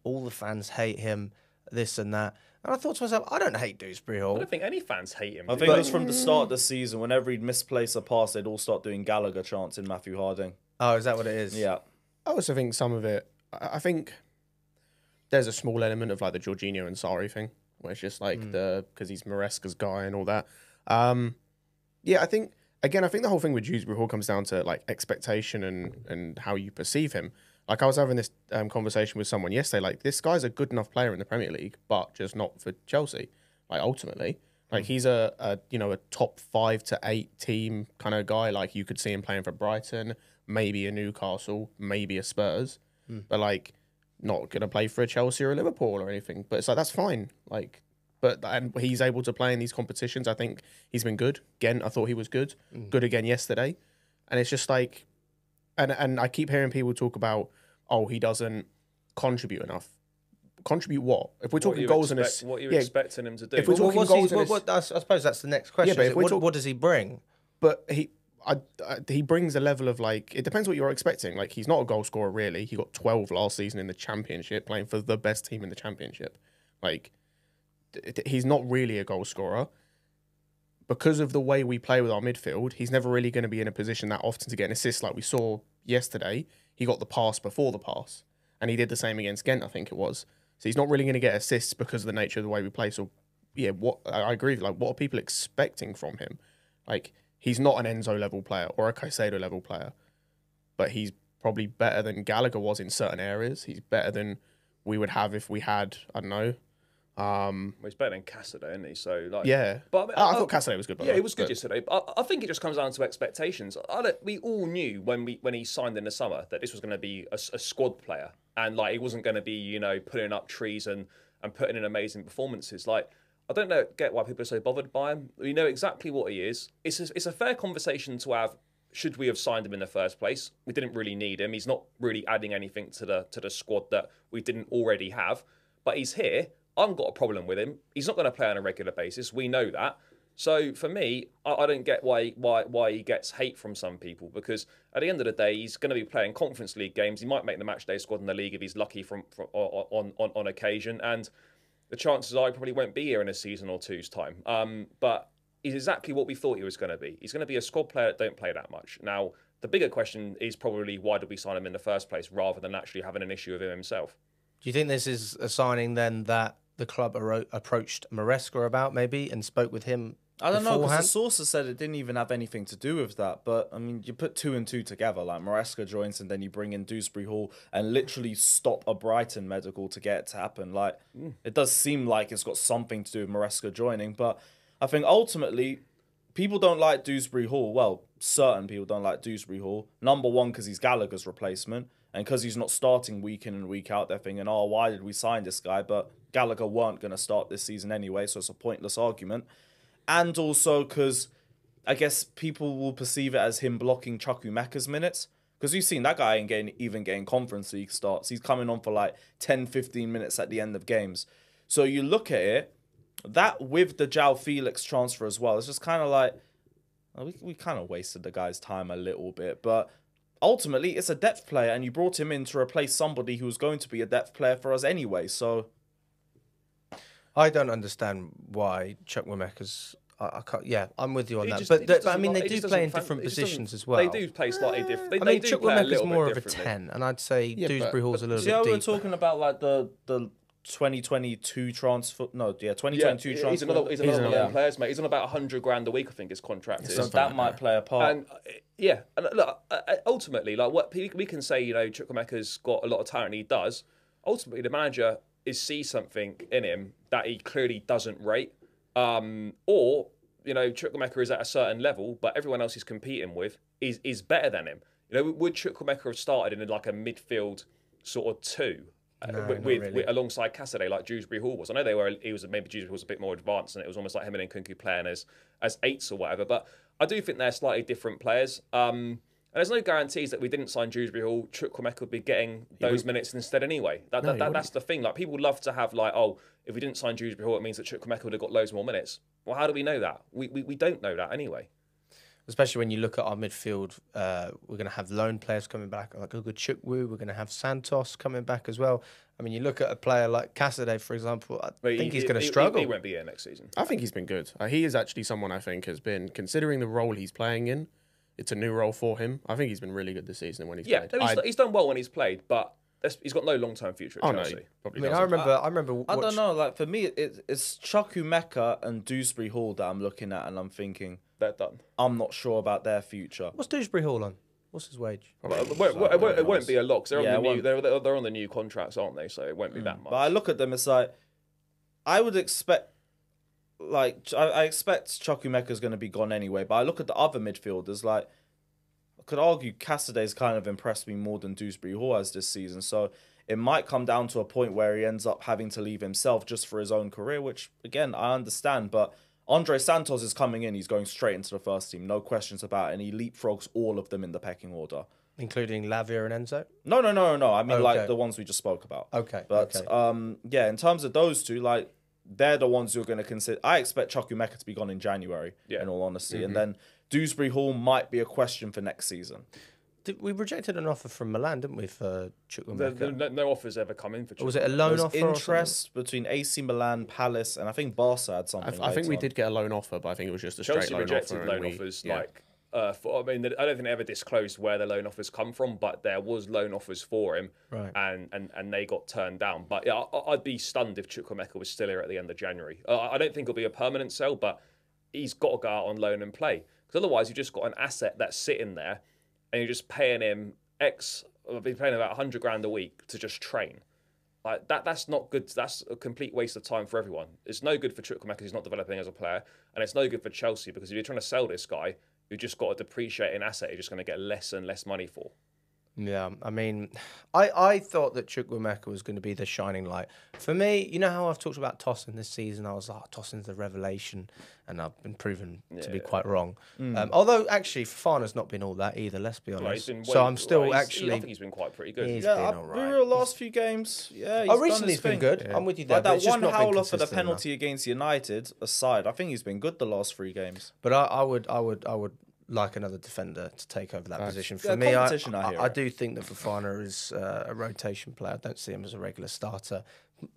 All the fans hate him, this and that. And I thought to myself, I don't hate Dewsbury Hall. I don't think any fans hate him. I think it was from the start of the season. Whenever he'd misplace a pass, they'd all start doing Gallagher chants in Matthew Harding. Oh, is that what it is? Yeah. I also think some of it, I think there's a small element of like the Jorginho and Sarri thing, where it's just like because he's Maresca's guy and all that. Yeah, I think the whole thing with Dewsbury Hall comes down to like expectation and how you perceive him. Like I was having this conversation with someone yesterday, like this guy's a good enough player in the Premier League, but just not for Chelsea. Like ultimately, like he's a top 5 to 8 team kind of guy. Like you could see him playing for Brighton, maybe a Newcastle, maybe a Spurs, but like not gonna play for a Chelsea or a Liverpool or anything. But it's like that's fine. Like, and he's able to play in these competitions. I think he's been good. Again, I thought he was good. Good again yesterday, and it's just like. And I keep hearing people talk about, oh, he doesn't contribute enough. Contribute what? If we're talking goals and assists, what are you expecting him to do? If we're talking goals and assists, I suppose that's the next question. Yeah, but what does he bring? But he brings a level of like it depends what you're expecting. Like he's not a goal scorer really. He got 12 last season in the Championship, playing for the best team in the Championship. Like he's not really a goal scorer. Because of the way we play with our midfield, he's never really going to be in a position that often to get an assist like we saw yesterday. He got the pass before the pass, and he did the same against Ghent, I think it was. So he's not really going to get assists because of the nature of the way we play. So, yeah, I agree with you. Like, what are people expecting from him? Like, he's not an Enzo level player or a Caicedo level player, but he's probably better than Gallagher was in certain areas. He's better than we would have if we had, I don't know, well, he's better than Cassidy, isn't he? So like, yeah. But I thought Cassidy was good. Yeah, he was good yesterday. I think it just comes down to expectations. We all knew when he signed in the summer that this was going to be a squad player, and like he wasn't going to be putting up trees and putting in amazing performances. Like I don't get why people are so bothered by him. We know exactly what he is. It's a fair conversation to have. Should we have signed him in the first place? We didn't really need him. He's not really adding anything to the squad that we didn't already have. But he's here. I haven't got a problem with him. He's not going to play on a regular basis. We know that. So for me, I don't get why he gets hate from some people, because at the end of the day, he's going to be playing Conference League games. He might make the matchday squad in the league if he's lucky on occasion, and the chances are he probably won't be here in a season or two's time. But he's exactly what we thought he was going to be. He's going to be a squad player that don't play that much. Now, the bigger question is probably why did we sign him in the first place, rather than actually having an issue with him himself. Do you think this is a signing then that the club approached Maresca about maybe and spoke with him? I don't know, because the sources said it didn't even have anything to do with that. But, I mean, you put 2 and 2 together, like Maresca joins and then you bring in Dewsbury Hall and literally stop a Brighton medical to get it to happen. Like, it does seem like it's got something to do with Maresca joining. But I think ultimately, people don't like Dewsbury Hall. Well, certain people don't like Dewsbury Hall. Number one, because he's Gallagher's replacement. And because he's not starting week in and week out, they're thinking, oh, why did we sign this guy? But Gallagher weren't going to start this season anyway, so it's a pointless argument. And also because I guess people will perceive it as him blocking Chukwuemeka's minutes. Because you've seen that guy ain't even getting Conference League starts. He's coming on for like 10, 15 minutes at the end of games. So you look at it, that with the João Felix transfer as well, it's just kind of like, we kind of wasted the guy's time a little bit. But ultimately, it's a depth player, and you brought him in to replace somebody who was going to be a depth player for us anyway. So I don't understand why Chukwuemeka's. Yeah, I'm with you on that. But I mean, they do play in different positions as well. They do play slightly different. I mean, Chukwuemeka's more of a 10, and I'd say Dewsbury Hall's a little bit deeper. We're talking about like the 2022 transfer. No, yeah, 2022 transfer. He's another one of them players, mate. He's on about 100 grand a week, I think, his contract is. So that might play a part. And and look, ultimately, like what we can say, Chukwuemeka's got a lot of talent, and he does. Ultimately, the manager sees something in him that he clearly doesn't rate, or Chukwuemeka is at a certain level, but everyone else he's competing with is better than him. Would Chukwuemeka have started in like a midfield sort of two? With alongside Cassidy, like Dewsbury Hall was. I know maybe Dewsbury was a bit more advanced, and it was almost like him and Nkunku playing as eights or whatever. But I do think they're slightly different players. And there's no guarantees that we didn't sign Dewsbury Hall, Chukwuemeka would be getting those minutes instead anyway. That's the thing. Like, people love to have like, oh, if we didn't sign Dewsbury Hall, it means that Chukwuemeka would have got loads more minutes. Well, how do we know that? We don't know that anyway. Especially when you look at our midfield, we're going to have loan players coming back, like Ugo Chukwu. We're going to have Santos coming back as well. I mean, you look at a player like Cassidy, for example, I think he's going to struggle. He won't be here next season. I think he's been good. He is actually someone I think has been, considering the role he's playing in, it's a new role for him. I think he's been really good this season when he's played. No, he's done well when he's played, but he's got no long-term future at Chelsea. No, probably I remember. I don't know. Like, for me, it's Chukwuemeka and Dewsbury Hall that I'm looking at, and I'm thinking they're done. I'm not sure about their future. What's Dewsbury Hall on? What's his wage? It won't be a lot, because they're on the new contracts, aren't they? So it won't be that much. But I look at them, it's like, I would expect, like, I expect Chukwuemeka's going to be gone anyway, but I look at the other midfielders, like, I could argue Cassidy's kind of impressed me more than Dewsbury Hall has this season, so it might come down to a point where he ends up having to leave himself just for his own career, which, again, I understand, but Andre Santos is coming in. He's going straight into the first team. No questions about it. And he leapfrogs all of them in the pecking order. Including Lavia and Enzo? No. I mean, like the ones we just spoke about. Okay. But, in terms of those two, like, they're the ones who are going to consider... I expect Chukwuemeka to be gone in January, in all honesty. And then Dewsbury Hall might be a question for next season. We rejected an offer from Milan, didn't we, for Chukwuemeka? No offers ever come in for Chukwuemeka. Was it a loan offer? Interest between AC Milan, Palace, and I think Barca had something. I think we did get a loan offer, but I think it was just a straight loan offer. Chelsea rejected loan offers. I don't think they ever disclosed where the loan offers come from, but there was loan offers for him, right? And they got turned down. But yeah, I'd be stunned if Chukwuemeka was still here at the end of January. I don't think it'll be a permanent sell, but he's got to go out on loan and play, because otherwise you've just got an asset that's sitting there, and you're just paying him I'll be paying about 100 grand a week to just train. Like that's not good. That's a complete waste of time for everyone. It's no good for Chukwuemeka because he's not developing as a player, and it's no good for Chelsea because if you're trying to sell this guy, you've just got a depreciating asset you're just going to get less and less money for. Yeah, I mean, I thought that Chukwuemeka was going to be the shining light. For me, you know how I've talked about Tosin this season? I was like, Tosin's the revelation, and I've been proven to be quite wrong. Although, actually, Fofana's not been all that either, let's be honest. I'm still I think he's been quite pretty good. He's been all right. The last few games, recently he's been good. I'm with you there. Like that one howler for the penalty penalty against United aside, I think he's been good the last 3 games. But I would like another defender to take over that position. For me, I do think that Fofana is a rotation player. I don't see him as a regular starter.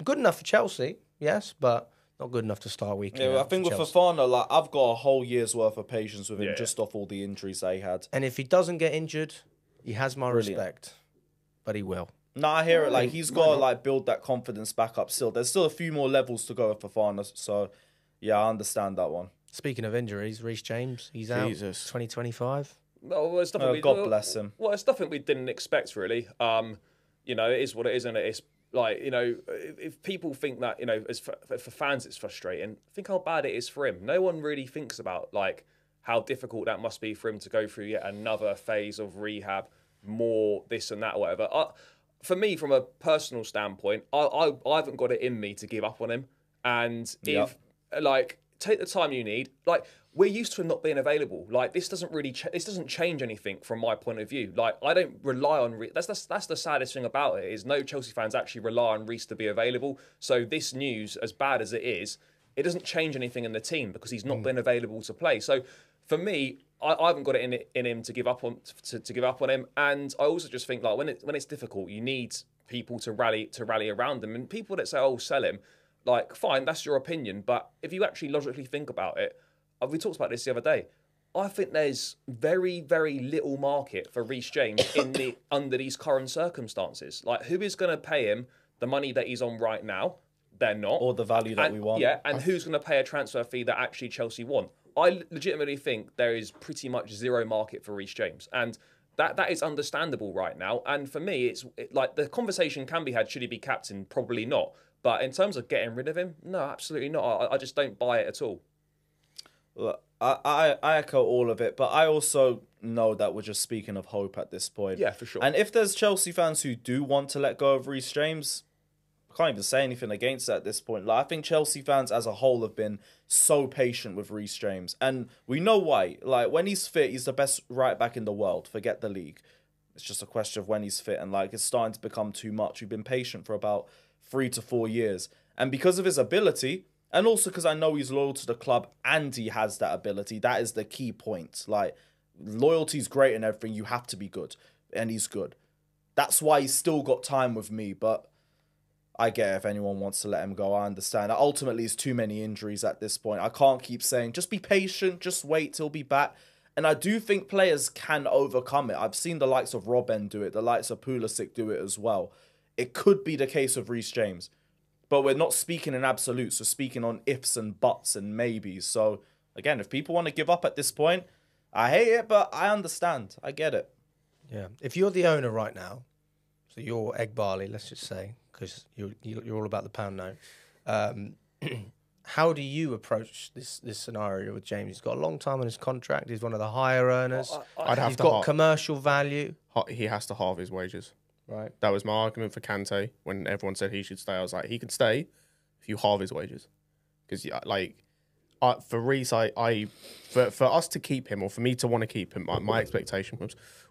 Good enough for Chelsea, yes, but not good enough to start week. Yeah, I think with Fofana, like, I've got a whole year's worth of patience with him just off all the injuries that he had. And if he doesn't get injured, he has my respect, but he will. No, I hear it. Like, he's got to like build that confidence back up still. There's still a few more levels to go with Fofana, so yeah, I understand that one. Speaking of injuries, Reece James, he's out 2025. Well, it's nothing God bless him. Well, it's nothing we didn't expect, really. It is what it is, and it's like, if people think that, for fans it's frustrating, think how bad it is for him. No one really thinks about like how difficult that must be for him to go through yet another phase of rehab, more this and that, or whatever. For me, from a personal standpoint, I haven't got it in me to give up on him, and if take the time you need. Like, we're used to him not being available. Like, this doesn't really this doesn't change anything from my point of view. Like, I don't rely on that's the saddest thing about it, is no Chelsea fans actually rely on Reece to be available. So this news, as bad as it is, it doesn't change anything in the team because he's not been available to play. So for me, I haven't got it in him to give up on to give up on him. And I also just think, like, when it's difficult, you need people to rally around him, and people that say, "Oh, sell him." Like, fine, that's your opinion, but if you actually logically think about it, we talked about this the other day, I think there's very, very little market for Reece James under these current circumstances. Like, who is going to pay him the money that he's on right now, they're not. Or the value that And- we want. Yeah, and who's going to pay a transfer fee that actually Chelsea want? I legitimately think there is pretty much zero market for Reece James. And that is understandable right now. And for me, like the conversation can be had, should he be captain? Probably not. But in terms of getting rid of him, no, absolutely not. I just don't buy it at all. Look, I echo all of it, but I also know that we're just speaking of hope at this point. Yeah, for sure. And if there's Chelsea fans who do want to let go of Reece James, I can't even say anything against that at this point. Like, I think Chelsea fans as a whole have been so patient with Reece James. And we know why. Like, when he's fit, he's the best right back in the world. Forget the league. It's just a question of when he's fit. And, like, it's starting to become too much. We've been patient for about 3 to 4 years. And because of his ability, and also because I know he's loyal to the club and he has that ability, that is the key point. Like, loyalty's great and everything. You have to be good. And he's good. That's why he's still got time with me. But I get it if anyone wants to let him go. I understand. Ultimately, it's too many injuries at this point. I can't keep saying, just be patient, just wait till he'll be back. And I do think players can overcome it. I've seen the likes of Robben do it, the likes of Pulisic do it as well. It could be the case of Reece James. But we're not speaking in absolutes. We're speaking on ifs and buts and maybes. So, again, if people want to give up at this point, I hate it, but I understand. I get it. Yeah. If you're the owner right now, so you're Egg Barley, let's just say, because you're all about the pound note. How do you approach this scenario with James? He's got a long time on his contract. He's one of the higher earners. He's got commercial value. He has to halve his wages. Right. That was my argument for Kante when everyone said he should stay. I was like, he can stay if you halve his wages. Because, for Reece, for us to keep him, or for me to want to keep him, my expectation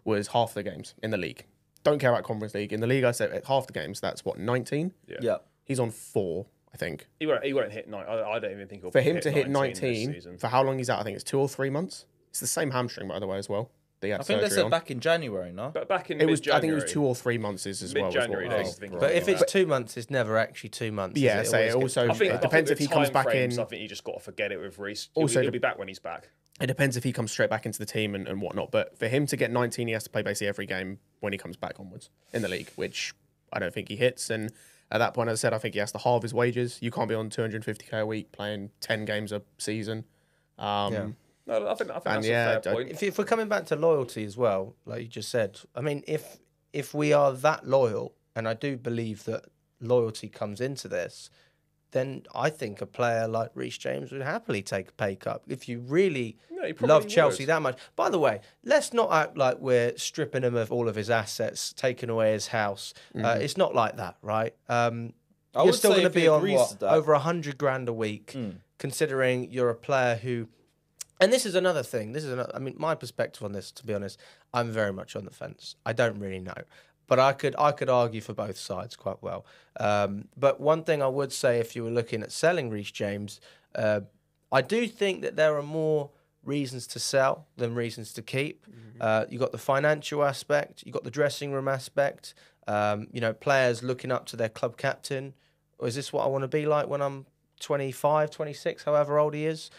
was half the games in the league. Don't care about Conference League. In the league, I said at half the games, that's what, 19? Yeah. He's on 4, I think. He won't hit 9. I don't even think he'll For him to hit 19 19, for how long he's out, I think it's 2 or 3 months. It's the same hamstring, by the way, as well. I think they said back in January, no? But back in I mid-January. think it was 2 or 3 months as well. Mid-January, I think. But if it's 2 months, it's never actually 2 months. Yeah, is so it? it also it depends if he comes back in. I think you just got to forget it with Reece. Also, He'll be back when he's back. It depends if he comes straight back into the team and whatnot. But for him to get 19, he has to play basically every game when he comes back onwards in the league, which I don't think he hits. And at that point, as I said, I think he has to halve his wages. You can't be on 250k a week playing 10 games a season. No, I think that's a fair point. If we're coming back to loyalty as well, like you just said, I mean, if we are that loyal, and I do believe that loyalty comes into this, then I think a player like Reece James would happily take a pay cut if you really love Chelsea that much. By the way, let's not act like we're stripping him of all of his assets, taking away his house. It's not like that, right? You're still going to be on over 100 grand a week, considering you're a player who. And this is another thing. I mean, my perspective on this, to be honest, I'm very much on the fence. I don't really know. But I could argue for both sides quite well. But one thing I would say, if you were looking at selling Reece James, I do think that there are more reasons to sell than reasons to keep. You've got the financial aspect. You've got the dressing room aspect. Players looking up to their club captain. Or is this what I want to be like when I'm 25, 26, however old he is?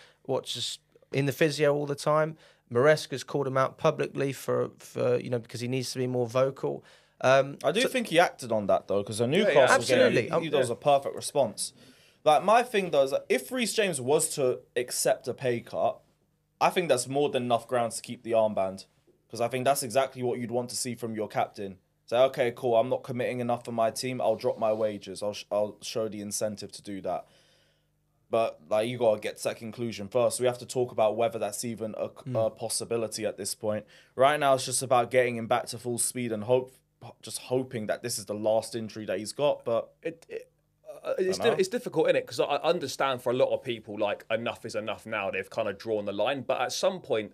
Just in the physio all the time. Maresca's called him out publicly for because he needs to be more vocal. I do think he acted on that, though, because the Newcastle game, he does a perfect response. Like, my thing, though, is that if Reece James was to accept a pay cut, I think that's more than enough grounds to keep the armband. Because I think that's exactly what you'd want to see from your captain. Say, okay, cool, I'm not committing enough for my team, I'll drop my wages. I'll show the incentive to do that. But, like, you got to get to that conclusion first. We have to talk about whether that's even a possibility at this point. Right now, it's just about getting him back to full speed and just hoping that this is the last injury that he's got. But it's difficult, isn't it? Because I understand for a lot of people, like, enough is enough now. They've kind of drawn the line. But at some point,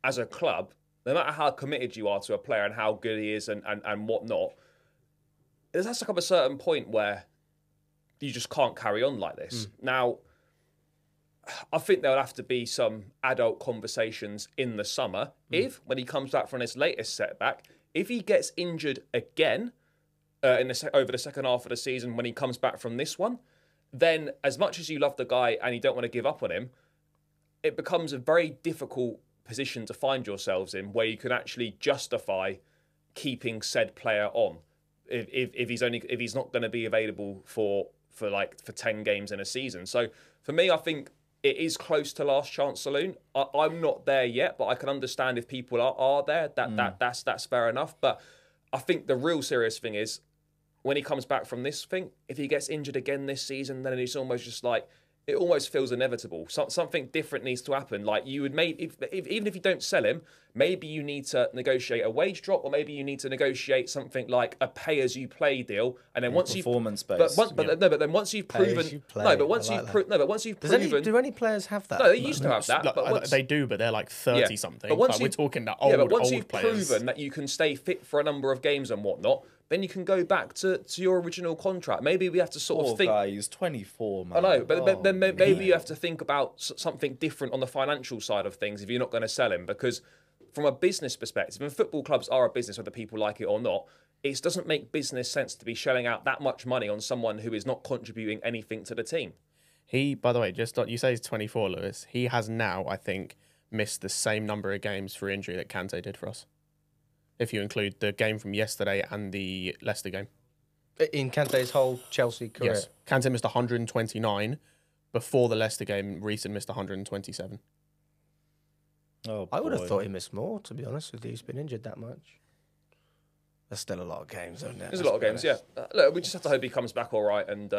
as a club, no matter how committed you are to a player and how good he is and whatnot, there has to come a certain point where you just can't carry on like this. Now, I think there'll have to be some adult conversations in the summer when he comes back from his latest setback. If he gets injured again over the second half of the season when he comes back from this one, then as much as you love the guy and you don't want to give up on him, it becomes a very difficult position to find yourselves in where you can actually justify keeping said player on. if he's not going to be available for 10 games in a season. So for me, I think it is close to last chance saloon. I'm not there yet, but I can understand if people are there. That's fair enough. But I think the real serious thing is when he comes back from this thing, if he gets injured again this season, then it's almost just like, it almost feels inevitable. Something different needs to happen. Like you would even if you don't sell him, maybe you need to negotiate a wage drop, or maybe you need to negotiate something like a pay-as-you-play deal. And then once performance based, but then once you've proven, Do any players have that? No, they used to have that. But they do, but they're like 30 something. But once we're talking that old, but once you've players. proven that you can stay fit for a number of games and whatnot, then you can go back to your original contract. Maybe we have to sort of think. Guy, he's 24, man. I know, but then maybe you have to think about something different on the financial side of things if you're not going to sell him. Because from a business perspective, and football clubs are a business whether people like it or not, it doesn't make business sense to be shelling out that much money on someone who is not contributing anything to the team. He, by the way, you say he's 24, Lewis. He has now, I think, missed the same number of games for injury that Kante did for us, if you include the game from yesterday and the Leicester game. In Kante's whole Chelsea career? Yes. Kante missed 129. Before the Leicester game, Reece missed 127. Oh, I would have thought he missed more, to be honest with you. He's been injured that much. There's still a lot of games, isn't there? There's a lot of games, yeah. Look, we just have to hope he comes back all right. And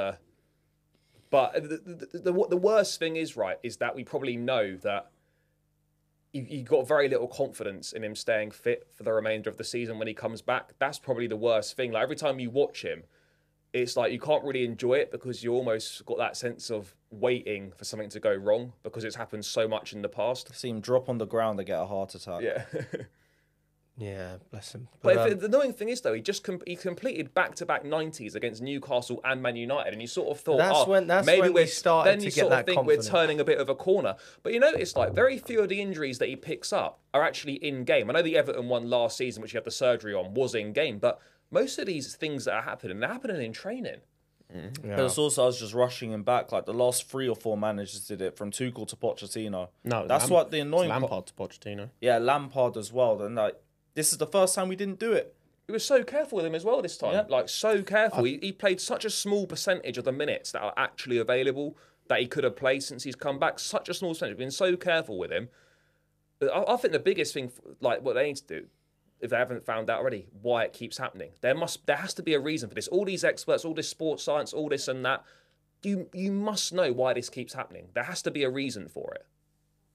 but the worst thing is that we probably know that you got very little confidence in him staying fit for the remainder of the season when he comes back. That's probably the worst thing. Like every time you watch him, it's like you can't really enjoy it because you almost got that sense of waiting for something to go wrong because it's happened so much in the past. See him drop on the ground and get a heart attack. Yeah. Yeah, bless him. But the annoying thing is, though, he completed back-to-back 90s against Newcastle and Man United, and you sort of thought, maybe we started to get that confidence. We're turning a bit of a corner. But you notice, like, very few of the injuries that he picks up are actually in-game. I know the Everton one last season, which he had the surgery on, was in-game, but most of these things that are happening, they're happening in training. Yeah. But it's also us just rushing him back. Like the last 3 or 4 managers did it, from Tuchel to Pochettino. No, that's what the annoying. Lampard to Pochettino. Yeah, Lampard as well. And like, this is the first time we didn't do it. He was so careful with him as well this time. Yeah. Like, so careful. He played such a small percentage of the minutes that are actually available that he could have played since he's come back. Such a small percentage. We've been so careful with him. I think the biggest thing, like, what they need to do, if they haven't found out already, why it keeps happening. There has to be a reason for this. All these experts, all this sports science, all this and that, you must know why this keeps happening. There has to be a reason for it.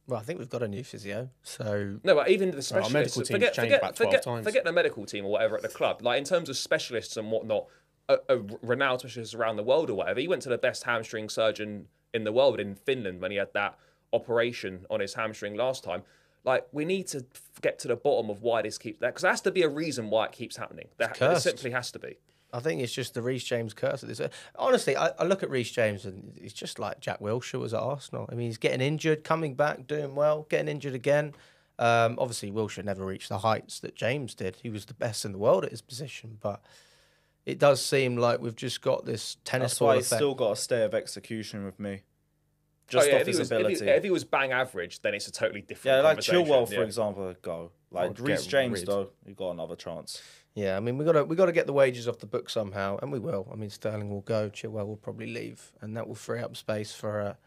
Well, I think we've got a new physio, so... No, but even the specialists... Our medical team's changed about 12 times. Forget the medical team or whatever at the club. Like, in terms of specialists and whatnot, a renowned specialist around the world or whatever, he went to the best hamstring surgeon in the world in Finland when he had that operation on his hamstring last time. Like, we need to get to the bottom of why this keeps... Because there has to be a reason why it keeps happening. There simply has to be. I think it's just the Reece James curse of this. Honestly, I look at Reece James and he's just like Jack Wilshere was at Arsenal. I mean, he's getting injured, coming back, doing well, getting injured again. Obviously, Wilshere never reached the heights that James did. He was the best in the world at his position, but it does seem like we've just got this tennis ball effect. That's why he's still got a stay of execution with me. Just off his ability. If he was bang average, then it's a totally different conversation. Like Chilwell, for example, go. Like Reece James, though, you got another chance. Yeah, I mean, we got to get the wages off the book somehow, and we will. I mean, Sterling will go, Chilwell will probably leave, and that will free up space for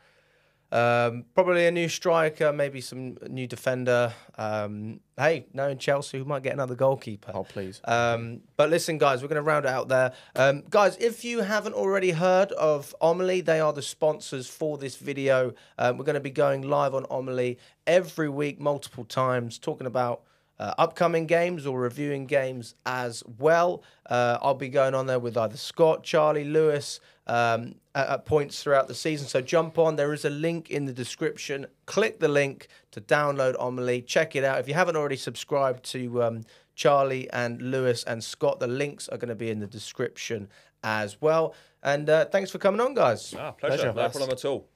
probably a new striker, maybe some new defender. Hey, knowing Chelsea, we might get another goalkeeper. Oh, please. But listen, guys, we're going to round it out there. Guys, if you haven't already heard of Omely, they are the sponsors for this video. We're going to be going live on Omely every week, multiple times, talking about upcoming games or reviewing games as well. I'll be going on there with either Scott, Charlie, Lewis at points throughout the season. So jump on. There is a link in the description. Click the link to download Omely. Check it out. If you haven't already subscribed to Charlie and Lewis and Scott, the links are going to be in the description as well. And thanks for coming on, guys. Pleasure. No problem at all.